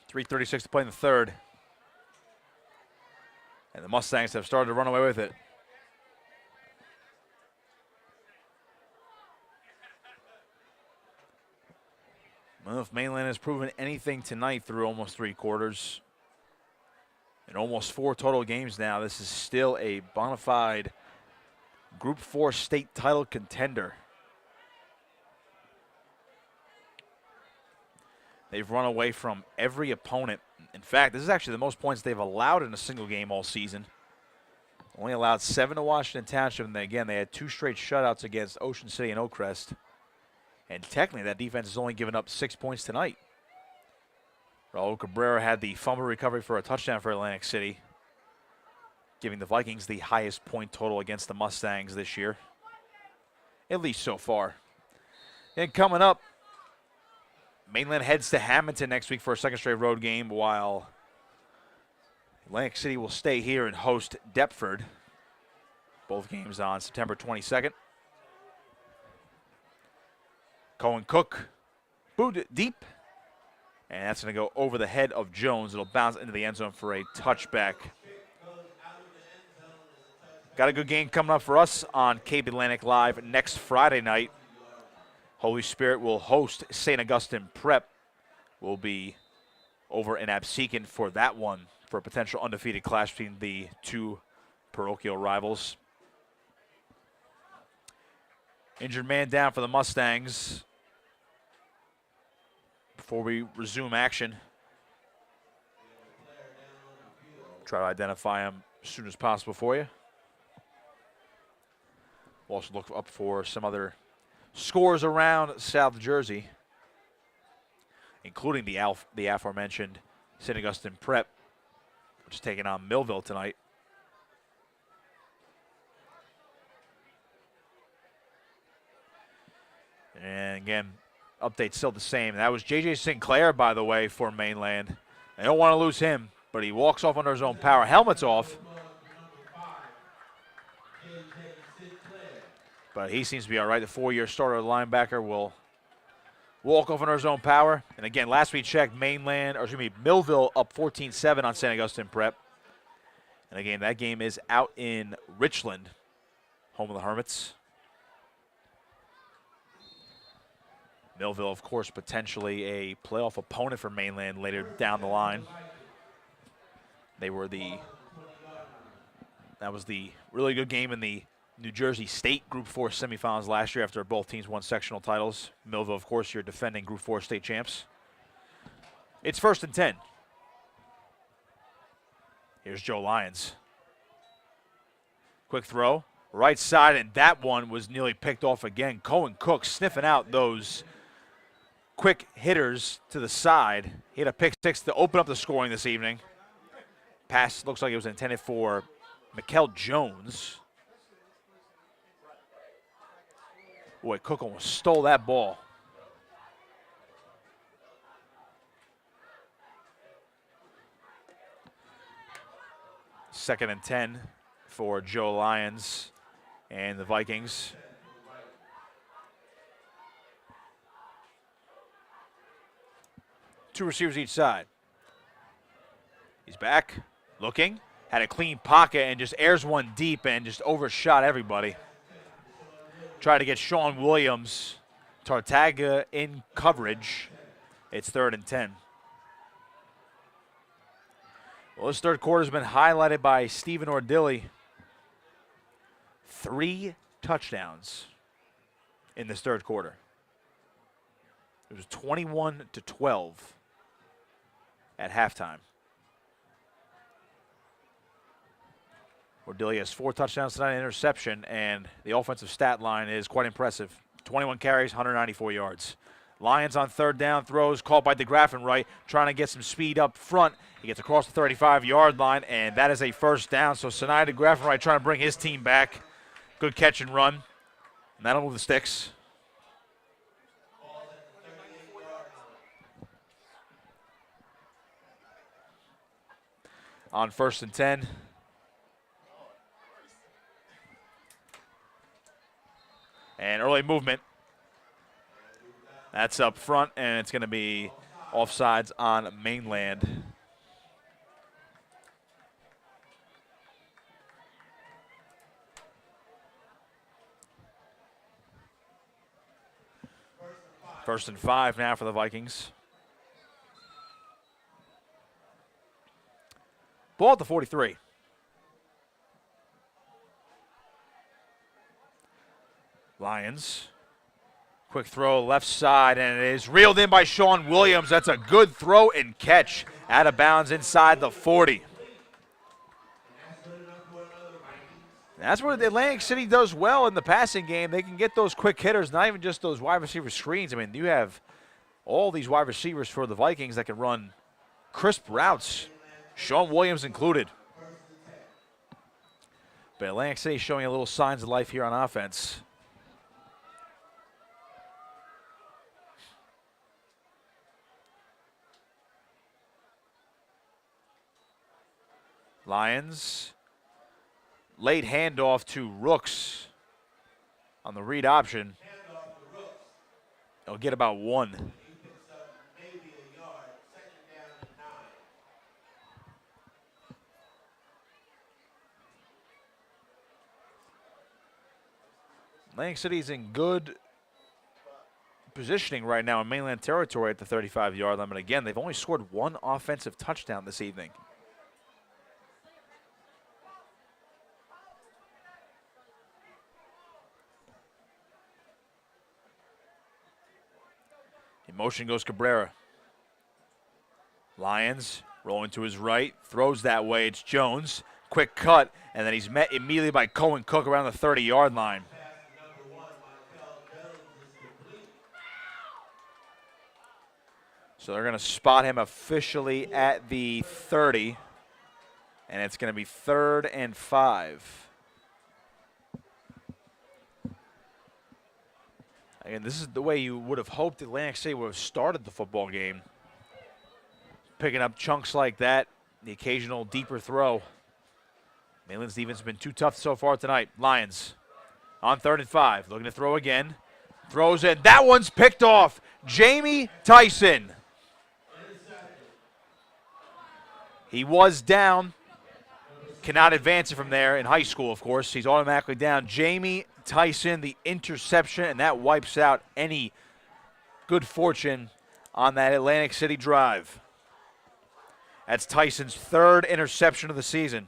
3:36 to play in the third. And the Mustangs have started to run away with it. Well, if Mainland has proven anything tonight through almost three quarters, in almost 4 total games now, this is still a bona fide Group 4 state title contender. They've run away from every opponent. In fact, this is actually the most points they've allowed in a single game all season. Only allowed 7 to Washington Township, and again, they had 2 straight shutouts against Ocean City and Oakcrest. And technically, that defense has only given up 6 points tonight. Raul Cabrera had the fumble recovery for a touchdown for Atlantic City, giving the Vikings the highest point total against the Mustangs this year, at least so far. And coming up, Mainland heads to Hamilton next week for a second straight road game, while Atlantic City will stay here and host Deptford. Both games on September 22nd. Cohen Cook, boot deep. And that's going to go over the head of Jones. It'll bounce into the end zone for a touchback. Got a good game coming up for us on Cape Atlantic Live next Friday night. Holy Spirit will host St. Augustine Prep. We'll be over in Absecon for that one, for a potential undefeated clash between the two parochial rivals. Injured man down for the Mustangs. Before we resume action, try to identify him as soon as possible for you. We'll also look up for some other scores around South Jersey, including the aforementioned St. Augustine Prep, which is taking on Millville tonight. And again, update still the same. That was J.J. Sinclair, by the way, for Mainland. They don't want to lose him, but he walks off under his own power. Helmet's off. But he seems to be all right. The 4-year starter linebacker will walk off under his own power. And again, last we checked, Millville up 14-7 on St. Augustine Prep. And again, that game is out in Richland, home of the Hermits. Millville, of course, potentially a playoff opponent for Mainland later down the line. That was the really good game in the New Jersey State Group 4 semifinals last year after both teams won sectional titles. Millville, of course, your defending Group 4 state champs. It's 1st and 10. Here's Joe Lyons. Quick throw, right side, and that one was nearly picked off again. Cohen Cook sniffing out those quick hitters to the side. He had a pick 6 to open up the scoring this evening. Pass looks like it was intended for Mikkel Jones. Boy, Cook almost stole that ball. Second and 10 for Joe Lyons and the Vikings. Two receivers each side. He's back, looking, had a clean pocket and just airs one deep and just overshot everybody. Tried to get Sean Williams, Tartaga in coverage. It's 3rd and 10. Well, this third quarter has been highlighted by Stephen Ordilli. 3 touchdowns in this third quarter. It was 21-12 at halftime. Ordilli has 4 touchdowns tonight, an interception, and the offensive stat line is quite impressive. 21 carries, 194 yards. Lions on third down, throws, caught by DeGraffenreich, trying to get some speed up front. He gets across the 35-yard line, and that is a first down. So Sinai DeGraffenreich trying to bring his team back. Good catch and run, and that'll move the sticks. On 1st and 10. And early movement. That's up front, and it's going to be offsides on Mainland. First and 5 now for the Vikings. Ball at the 43. Lions. Quick throw left side, and it is reeled in by Sean Williams. That's a good throw and catch. Out of bounds inside the 40. That's what Atlantic City does well in the passing game. They can get those quick hitters, not even just those wide receiver screens. I mean, you have all these wide receivers for the Vikings that can run crisp routes, Sean Williams included. But Atlantic City showing a little signs of life here on offense. Lions. Late handoff to Rooks on the read option. They'll get about 1. Atlantic City's in good positioning right now in Mainland territory at the 35-yard line. But again, they've only scored 1 offensive touchdown this evening. In motion goes Cabrera. Lions rolling to his right, throws that way. It's Jones. Quick cut, and then he's met immediately by Cohen Cook around the 30-yard line. So they're going to spot him officially at the 30, and it's going to be 3rd and 5. Again, this is the way you would have hoped Atlantic City would have started the football game. Picking up chunks like that, the occasional deeper throw. Mainland's defense has been too tough so far tonight. Lions on 3rd and 5, looking to throw again. Throws in. That one's picked off. Jamie Tyson. He was down. Cannot advance it from there in high school, of course. He's automatically down. Jamie Tyson, the interception, and that wipes out any good fortune on that Atlantic City drive. That's Tyson's 3rd interception of the season.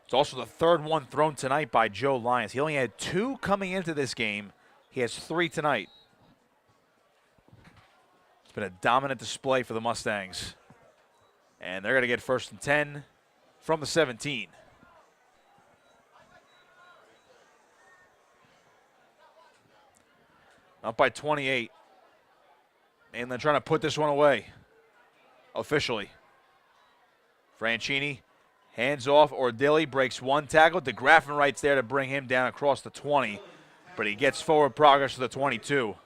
It's also the 3rd one thrown tonight by Joe Lyons. He only had 2 coming into this game. He has 3 tonight. It's been a dominant display for the Mustangs. And they're going to get 1st and 10 from the 17. Up by 28. And they're trying to put this one away. Officially. Franchini hands off. Ordilli breaks 1 tackle. DeGraffenreich's there to bring him down across the 20. But he gets forward progress to the 22.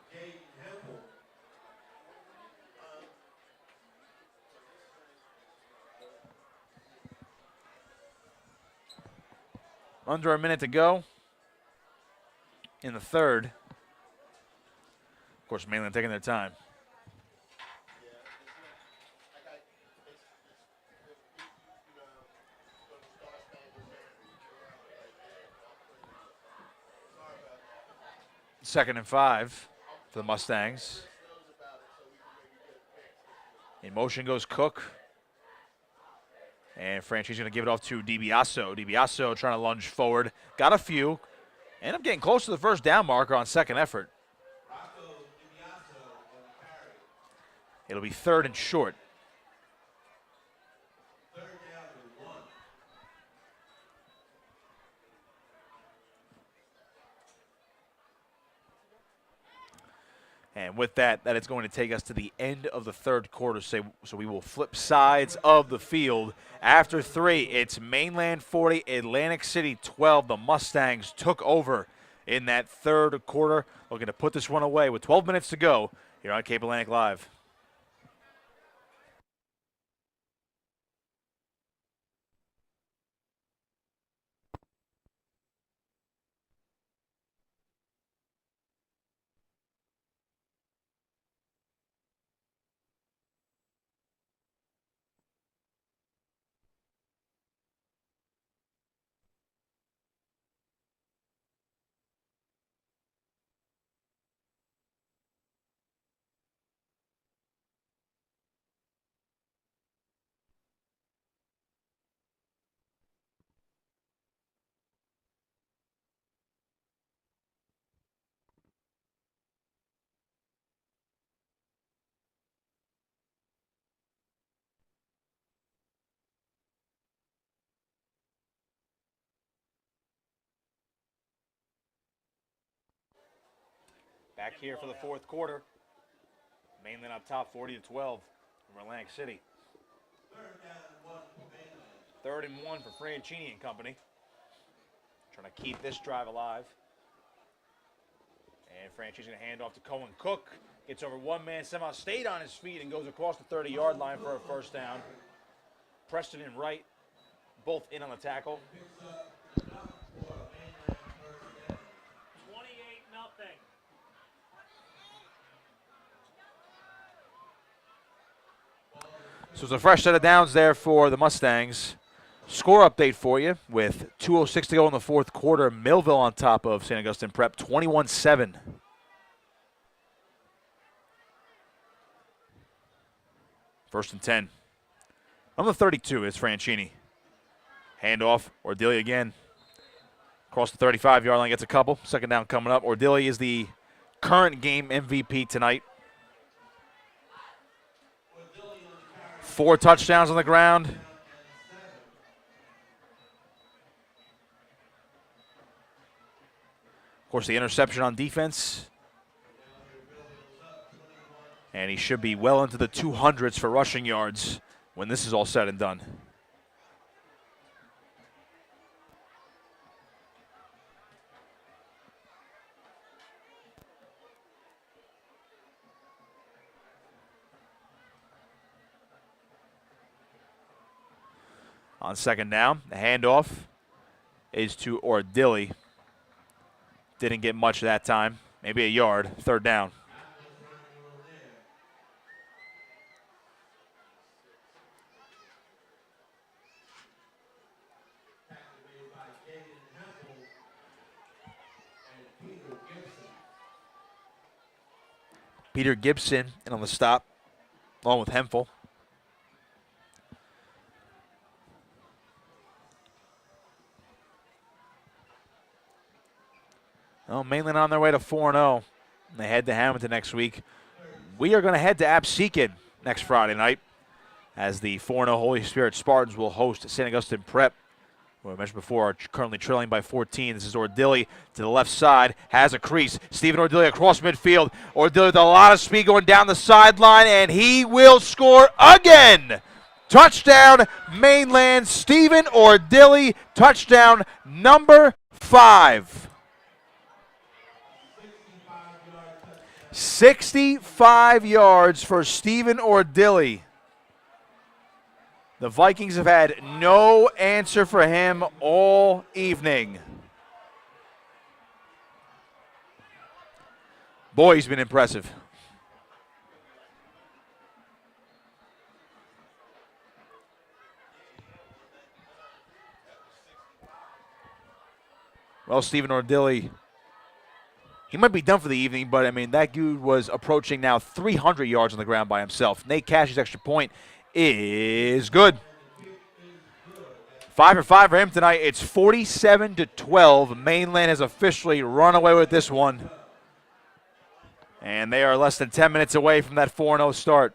Under a minute to go in the 3rd. Of course, Mainland taking their time. Second and 5 for the Mustangs. In motion goes Cook. And Franchi's going to give it off to DiBiaso. DiBiaso trying to lunge forward. Got a few. End up getting close to the 1st down marker on 2nd effort. It'll be 3rd and short. And with that, that is going to take us to the end of the third quarter. So we will flip sides of the field. After 3, it's Mainland 40, Atlantic City 12. The Mustangs took over in that third quarter, looking to put this one away with 12 minutes to go here on Cape Atlantic Live. Back here for the fourth quarter. Mainland up top 40-12 from Atlantic City. 3rd and 1 for Franchini and company. Trying to keep this drive alive. And Franchini's going to hand off to Cohen Cook. Gets over one man, somehow stayed on his feet and goes across the 30-yard line for a first down. Preston and Wright both in on the tackle. 28-0. So it's a fresh set of downs there for the Mustangs. Score update for you with 2:06 to go in the fourth quarter. Millville on top of St. Augustine Prep, 21-7. First and 10. On the 32 is Franchini. Handoff, Ordili again. Across the 35-yard line, gets a couple. Second down coming up. Ordili is the current game MVP tonight. 4 touchdowns on the ground. Of course, the interception on defense. And he should be well into the 200s for rushing yards when this is all said and done. On second down, the handoff is to Ordili. Didn't get much that time, maybe a yard, third down. Peter Gibson in on the stop, along with Hempel. Well, Mainland on their way to 4-0. They head to Hamilton next week. We are going to head to Absecon next Friday night as the 4-0 Holy Spirit Spartans will host St. Augustine Prep, who I mentioned before are currently trailing by 14. This is Ordili to the left side, has a crease. Stephen Ordili across midfield. Ordili with a lot of speed going down the sideline, and he will score again. Touchdown, Mainland. Stephen Ordili, touchdown number 5. 65 yards for Stephen Ordili. The Vikings have had no answer for him all evening. Boy, he's been impressive. Well, Stephen Ordili, he might be done for the evening, but, I mean, that dude was approaching now 300 yards on the ground by himself. Nate Cash's extra point is good. 5 for 5 for him tonight. It's 47-12. Mainland has officially run away with this one. And they are less than 10 minutes away from that 4-0 start.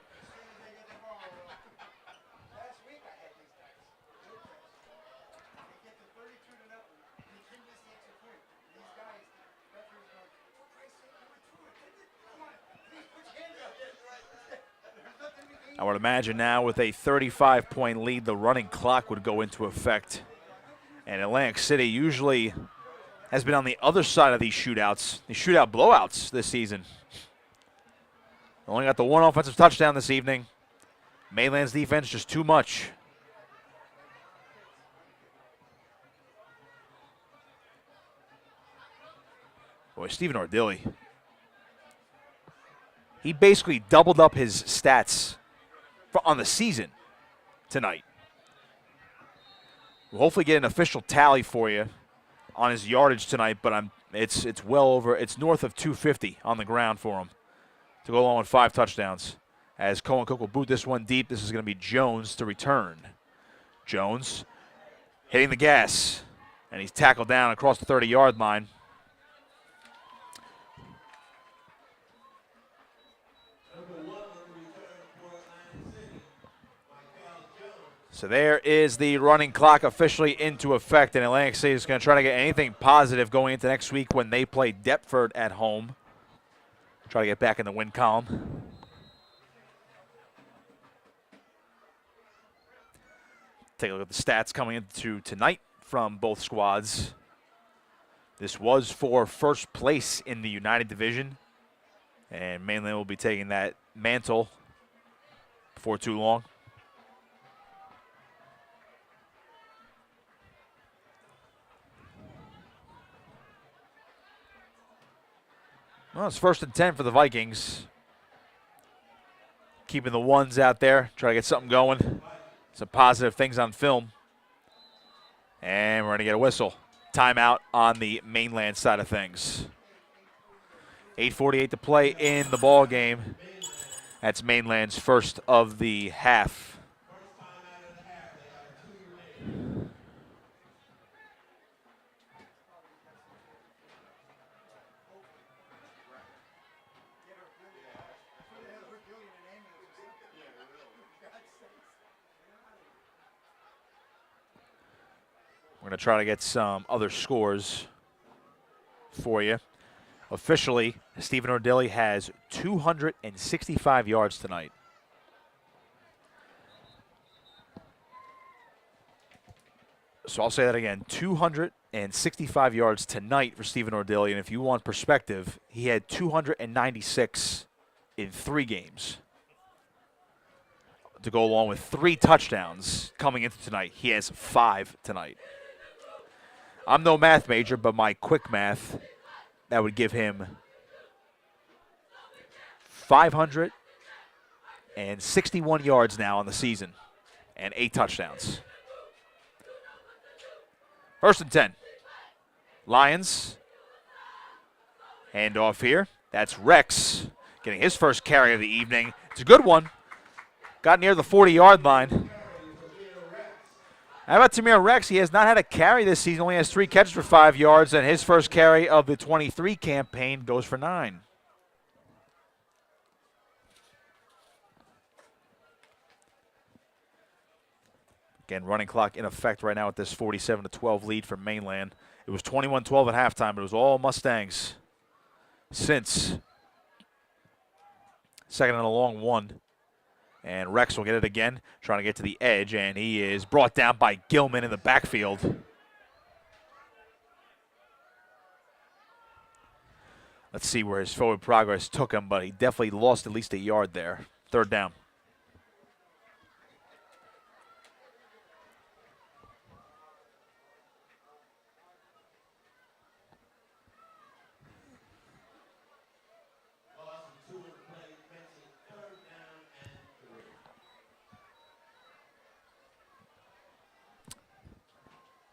I would imagine now with a 35-point lead, the running clock would go into effect. And Atlantic City usually has been on the other side of these shootouts, these shootout blowouts this season. Only got the one offensive touchdown this evening. Mainland's defense just too much. Boy, Stephen Ordilli. He basically doubled up his stats on the season tonight. We'll hopefully get an official tally for you on his yardage tonight, but it's well over, it's north of 250 on the ground for him to go along with 5 touchdowns. As Cohen Cook will boot this one deep, this is going to be Jones to return. Jones hitting the gas, and he's tackled down across the 30-yard line. So there is the running clock officially into effect, and Atlantic City is going to try to get anything positive going into next week when they play Deptford at home. Try to get back in the win column. Take a look at the stats coming into tonight from both squads. This was for first place in the United Division, and Mainland will be taking that mantle before too long. Well, it's 1st and 10 for the Vikings. Keeping the ones out there, try to get something going. Some positive things on film. And we're going to get a whistle. Timeout on the Mainland side of things. 8:48 to play in the ball game. That's Mainland's first of the half. We're going to try to get some other scores for you. Officially, Stephen Ordilli has 265 yards tonight. So I'll say that again, 265 yards tonight for Stephen Ordilli. And if you want perspective, he had 296 in 3 games. To go along with 3 touchdowns coming into tonight. He has 5 tonight. I'm no math major, but my quick math, that would give him 561 yards now on the season and 8 touchdowns. 1st and 10. Lions. Handoff here. That's Rex getting his first carry of the evening. It's a good one. Got near the 40-yard line. How about Tamir Rex? He has not had a carry this season, only has 3 catches for 5 yards, and his first carry of the 23 campaign goes for 9. Again, running clock in effect right now with this 47-12 lead for Mainland. It was 21-12 at halftime, but it was all Mustangs since. Second and a long one. And Rex will get it again, trying to get to the edge, and he is brought down by Gilman in the backfield. Let's see where his forward progress took him, but he definitely lost at least a yard there. 3rd down.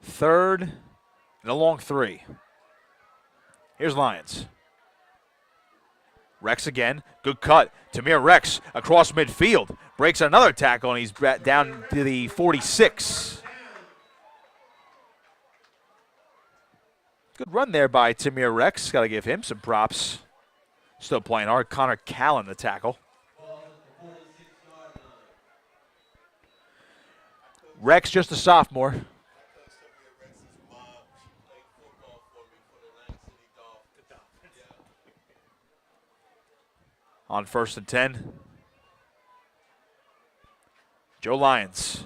Third and a long 3. Here's Lions. Rex again. Good cut. Tamir Rex across midfield. Breaks another tackle, and he's down to the 46. Good run there by Tamir Rex. Got to give him some props. Still playing hard. Connor Callan, the tackle. Rex, just a sophomore. On 1st and 10. Joe Lyons.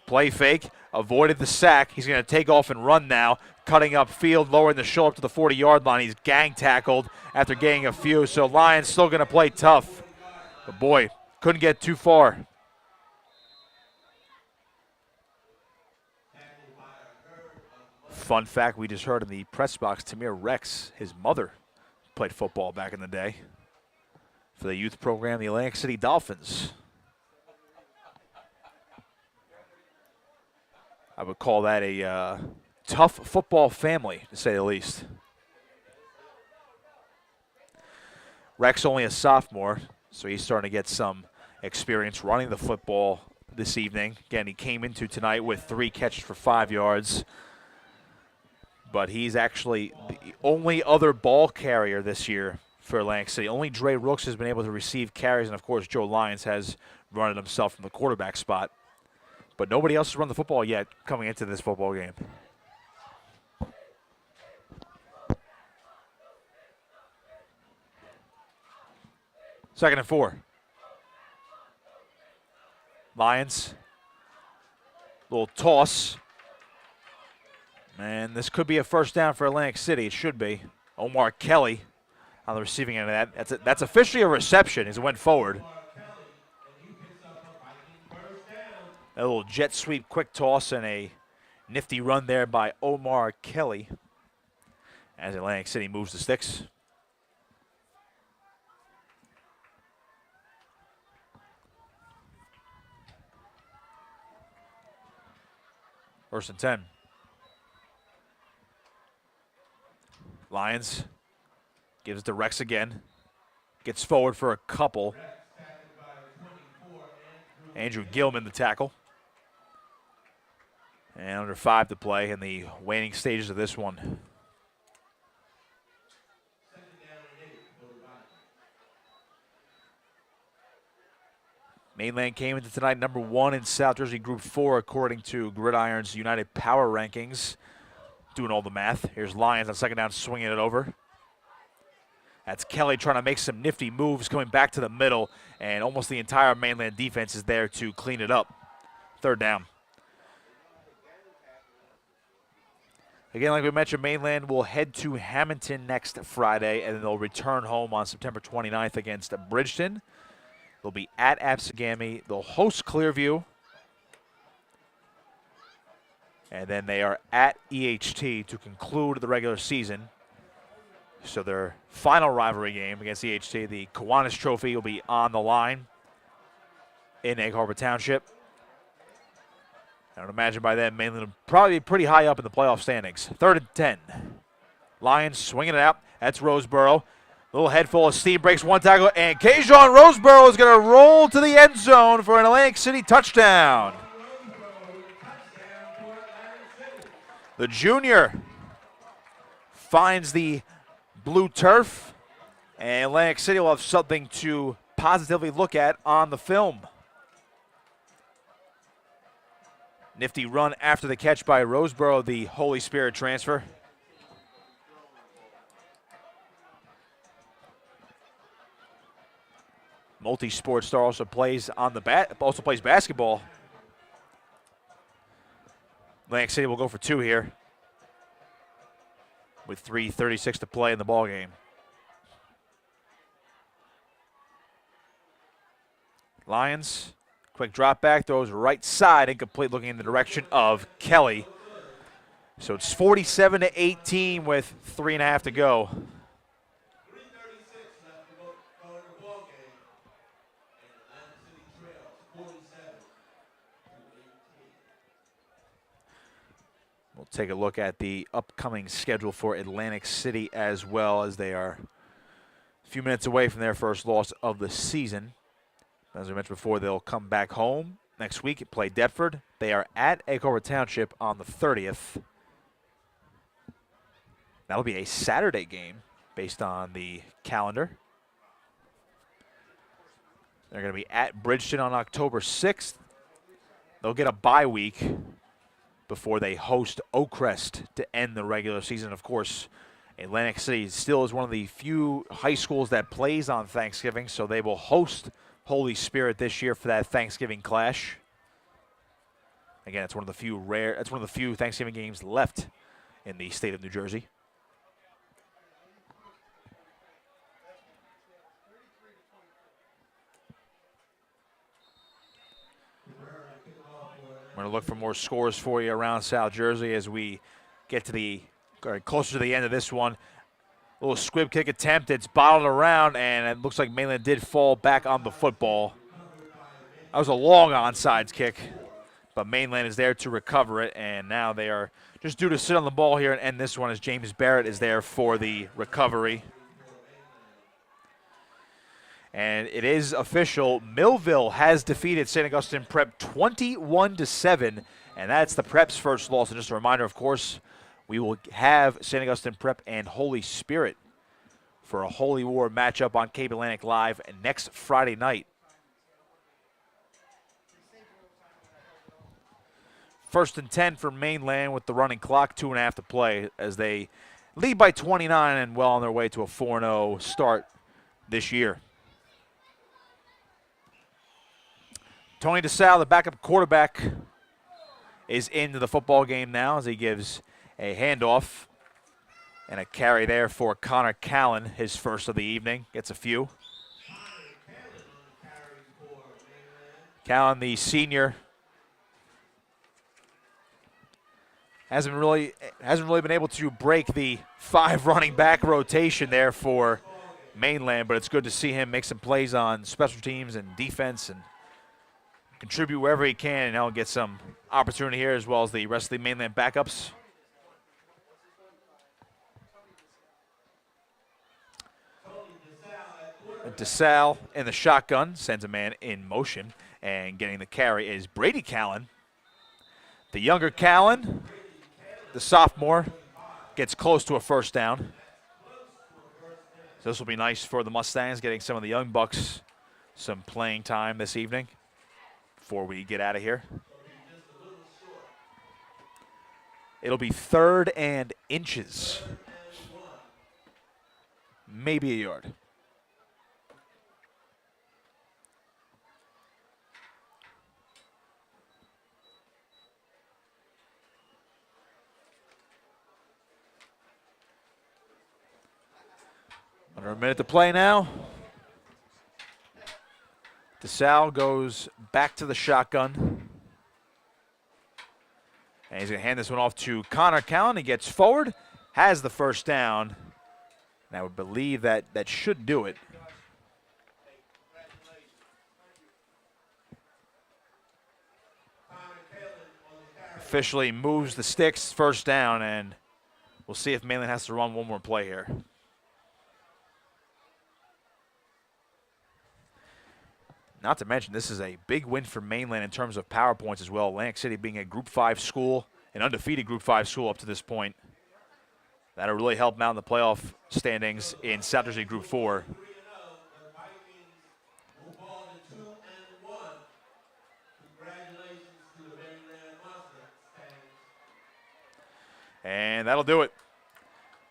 Play fake, avoided the sack. He's going to take off and run now, cutting up field, lowering the shoulder up to the 40-yard line. He's gang tackled after getting a few, so Lyons still going to play tough. But boy, couldn't get too far. Fun fact we just heard in the press box, Tamir Rex, his mother played football back in the day for the youth program, the Atlantic City Dolphins. I would call that a tough football family, to say the least. Rex only a sophomore, so he's starting to get some experience running the football this evening. Again, he came into tonight with 3 catches for 5 yards. But he's actually the only other ball carrier this year for Atlantic City. Only Dre Rooks has been able to receive carries, and of course Joe Lyons has run it himself from the quarterback spot. But nobody else has run the football yet coming into this football game. Second and 4. Lyons. Little toss. And this could be a first down for Atlantic City. It should be. Omar Kelly on the receiving end of that. That's officially a reception as it went forward. A little jet sweep, quick toss, and a nifty run there by Omar Kelly as Atlantic City moves the sticks. First and 10. Lyons gives it to Rex again. Gets forward for a couple. Andrew Gilman, the tackle. And under 5 to play in the waning stages of this one. Mainland came into tonight number 1 in South Jersey Group 4 according to Gridiron's United Power Rankings. Doing all the math. Here's Lyons on second down, swinging it over. That's Kelly trying to make some nifty moves, coming back to the middle, and almost the entire Mainland defense is there to clean it up. Third down. Again, like we mentioned, Mainland will head to Hamilton next Friday, and then they'll return home on September 29th against Bridgeton. They'll be at Absegami. They'll host Clearview. And then they are at EHT to conclude the regular season. So their final rivalry game against EHT, the Kiwanis Trophy, will be on the line in Egg Harbor Township. I would imagine by then Mainland will probably be pretty high up in the playoff standings. Third and 10. Lions swinging it out. That's Roseboro. Little head full of steam, breaks one tackle, and Kajon Roseboro is going to roll to the end zone for an Atlantic City touchdown. The junior finds the blue turf, and Atlantic City will have something to positively look at on the film. Nifty run after the catch by Roseboro, the Holy Spirit transfer. Multi-sport star also plays on the plays basketball. Atlantic City will go for 2 here with 3:36 to play in the ball game. Lions, quick drop back, throws right side, incomplete, looking in the direction of Kelly. So it's 47-18 with 3.5 to go. 3:36 left to go in the ball game, and Atlantic City trails 47-18. We'll take a look at the upcoming schedule for Atlantic City as well, as they are a few minutes away from their first loss of the season. As we mentioned before, they'll come back home next week and play Deptford. They are at Egg Harbor Township on the 30th. That'll be a Saturday game based on the calendar. They're going to be at Bridgeton on October 6th. They'll get a bye week before they host Oakcrest to end the regular season. Of course, Atlantic City still is one of the few high schools that plays on Thanksgiving, so they will host Holy Spirit this year for that Thanksgiving clash. Again, it's one of the few Thanksgiving games left in the state of New Jersey. I'm going to look for more scores for you around South Jersey as we get to closer to the end of this one. A little squib kick attempt. It's bottled around, and it looks like Mainland did fall back on the football. That was a long onside kick, but Mainland is there to recover it, and now they are just due to sit on the ball here and end this one as James Barrett is there for the recovery. And it is official. Millville has defeated St. Augustine Prep 21-7, and that's the Prep's first loss. And just a reminder, of course, we will have St. Augustine Prep and Holy Spirit for a Holy War matchup on Cape Atlantic Live next Friday night. First and 10 for Mainland with the running clock, 2.5 to play as they lead by 29 and well on their way to a 4-0 start this year. Tony DeSalle, the backup quarterback, is into the football game now as he gives a handoff and a carry there for Connor Callan, his first of the evening. Gets a few. Callan, the senior, hasn't really been able to break the 5 running back rotation there for Mainland, but it's good to see him make some plays on special teams and defense and contribute wherever he can, and he'll get some opportunity here as well as the rest of the Mainland backups. DeSalle in the shotgun sends a man in motion, and getting the carry is Brady Callan. The younger Callan, the sophomore, gets close to a first down. So this will be nice for the Mustangs, getting some of the young bucks some playing time this evening before we get out of here. It'll be 3rd and inches. Maybe a yard. Under a minute to play now. DeSalle goes back to the shotgun. And he's going to hand this one off to Connor Callan. He gets forward, has the first down. And I would believe that should do it. Officially moves the sticks, first down, and we'll see if Mainland has to run one more play here. Not to mention, this is a big win for Mainland in terms of power points as well. Atlantic City being a Group 5 school, an undefeated Group 5 school up to this point. That'll really help them out in the playoff standings in South Jersey Group 4. And that'll do it.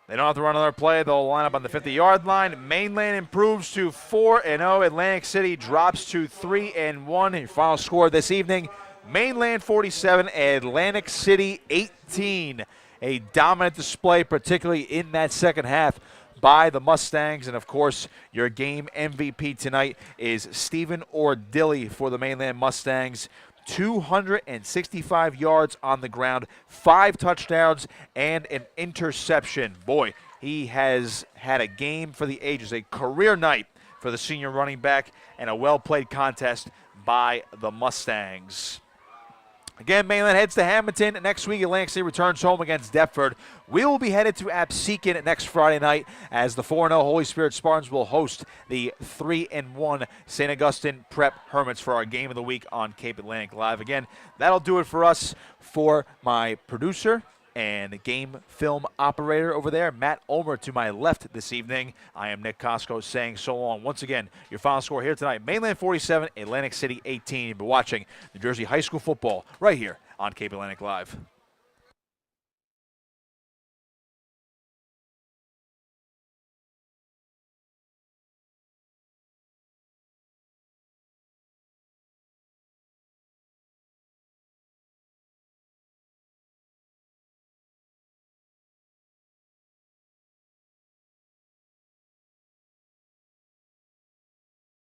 They don't have to run another play. They'll line up on the 50-yard line. Mainland improves to 4-0. Atlantic City drops to 3-1. Your final score this evening, Mainland 47, Atlantic City 18. A dominant display, particularly in that second half by the Mustangs. And, of course, your game MVP tonight is Stephen Ordilli for the Mainland Mustangs. 265 yards on the ground, 5 touchdowns, and an interception. Boy, he has had a game for the ages, a career night for the senior running back, and a well-played contest by the Mustangs. Again, Mainland heads to Hamilton. Next week, Atlantic City returns home against Deptford. We will be headed to Absecon next Friday night as the 4-0 Holy Spirit Spartans will host the 3-1 St. Augustine Prep Hermits for our game of the week on Cape Atlantic Live. Again, that'll do it for us. For my producer and game film operator over there, Matt Ulmer to my left this evening, I am Nick Costco saying so long. Once again, your final score here tonight, Mainland 47, Atlantic City 18. You've been watching New Jersey High School football right here on Cape Atlantic Live.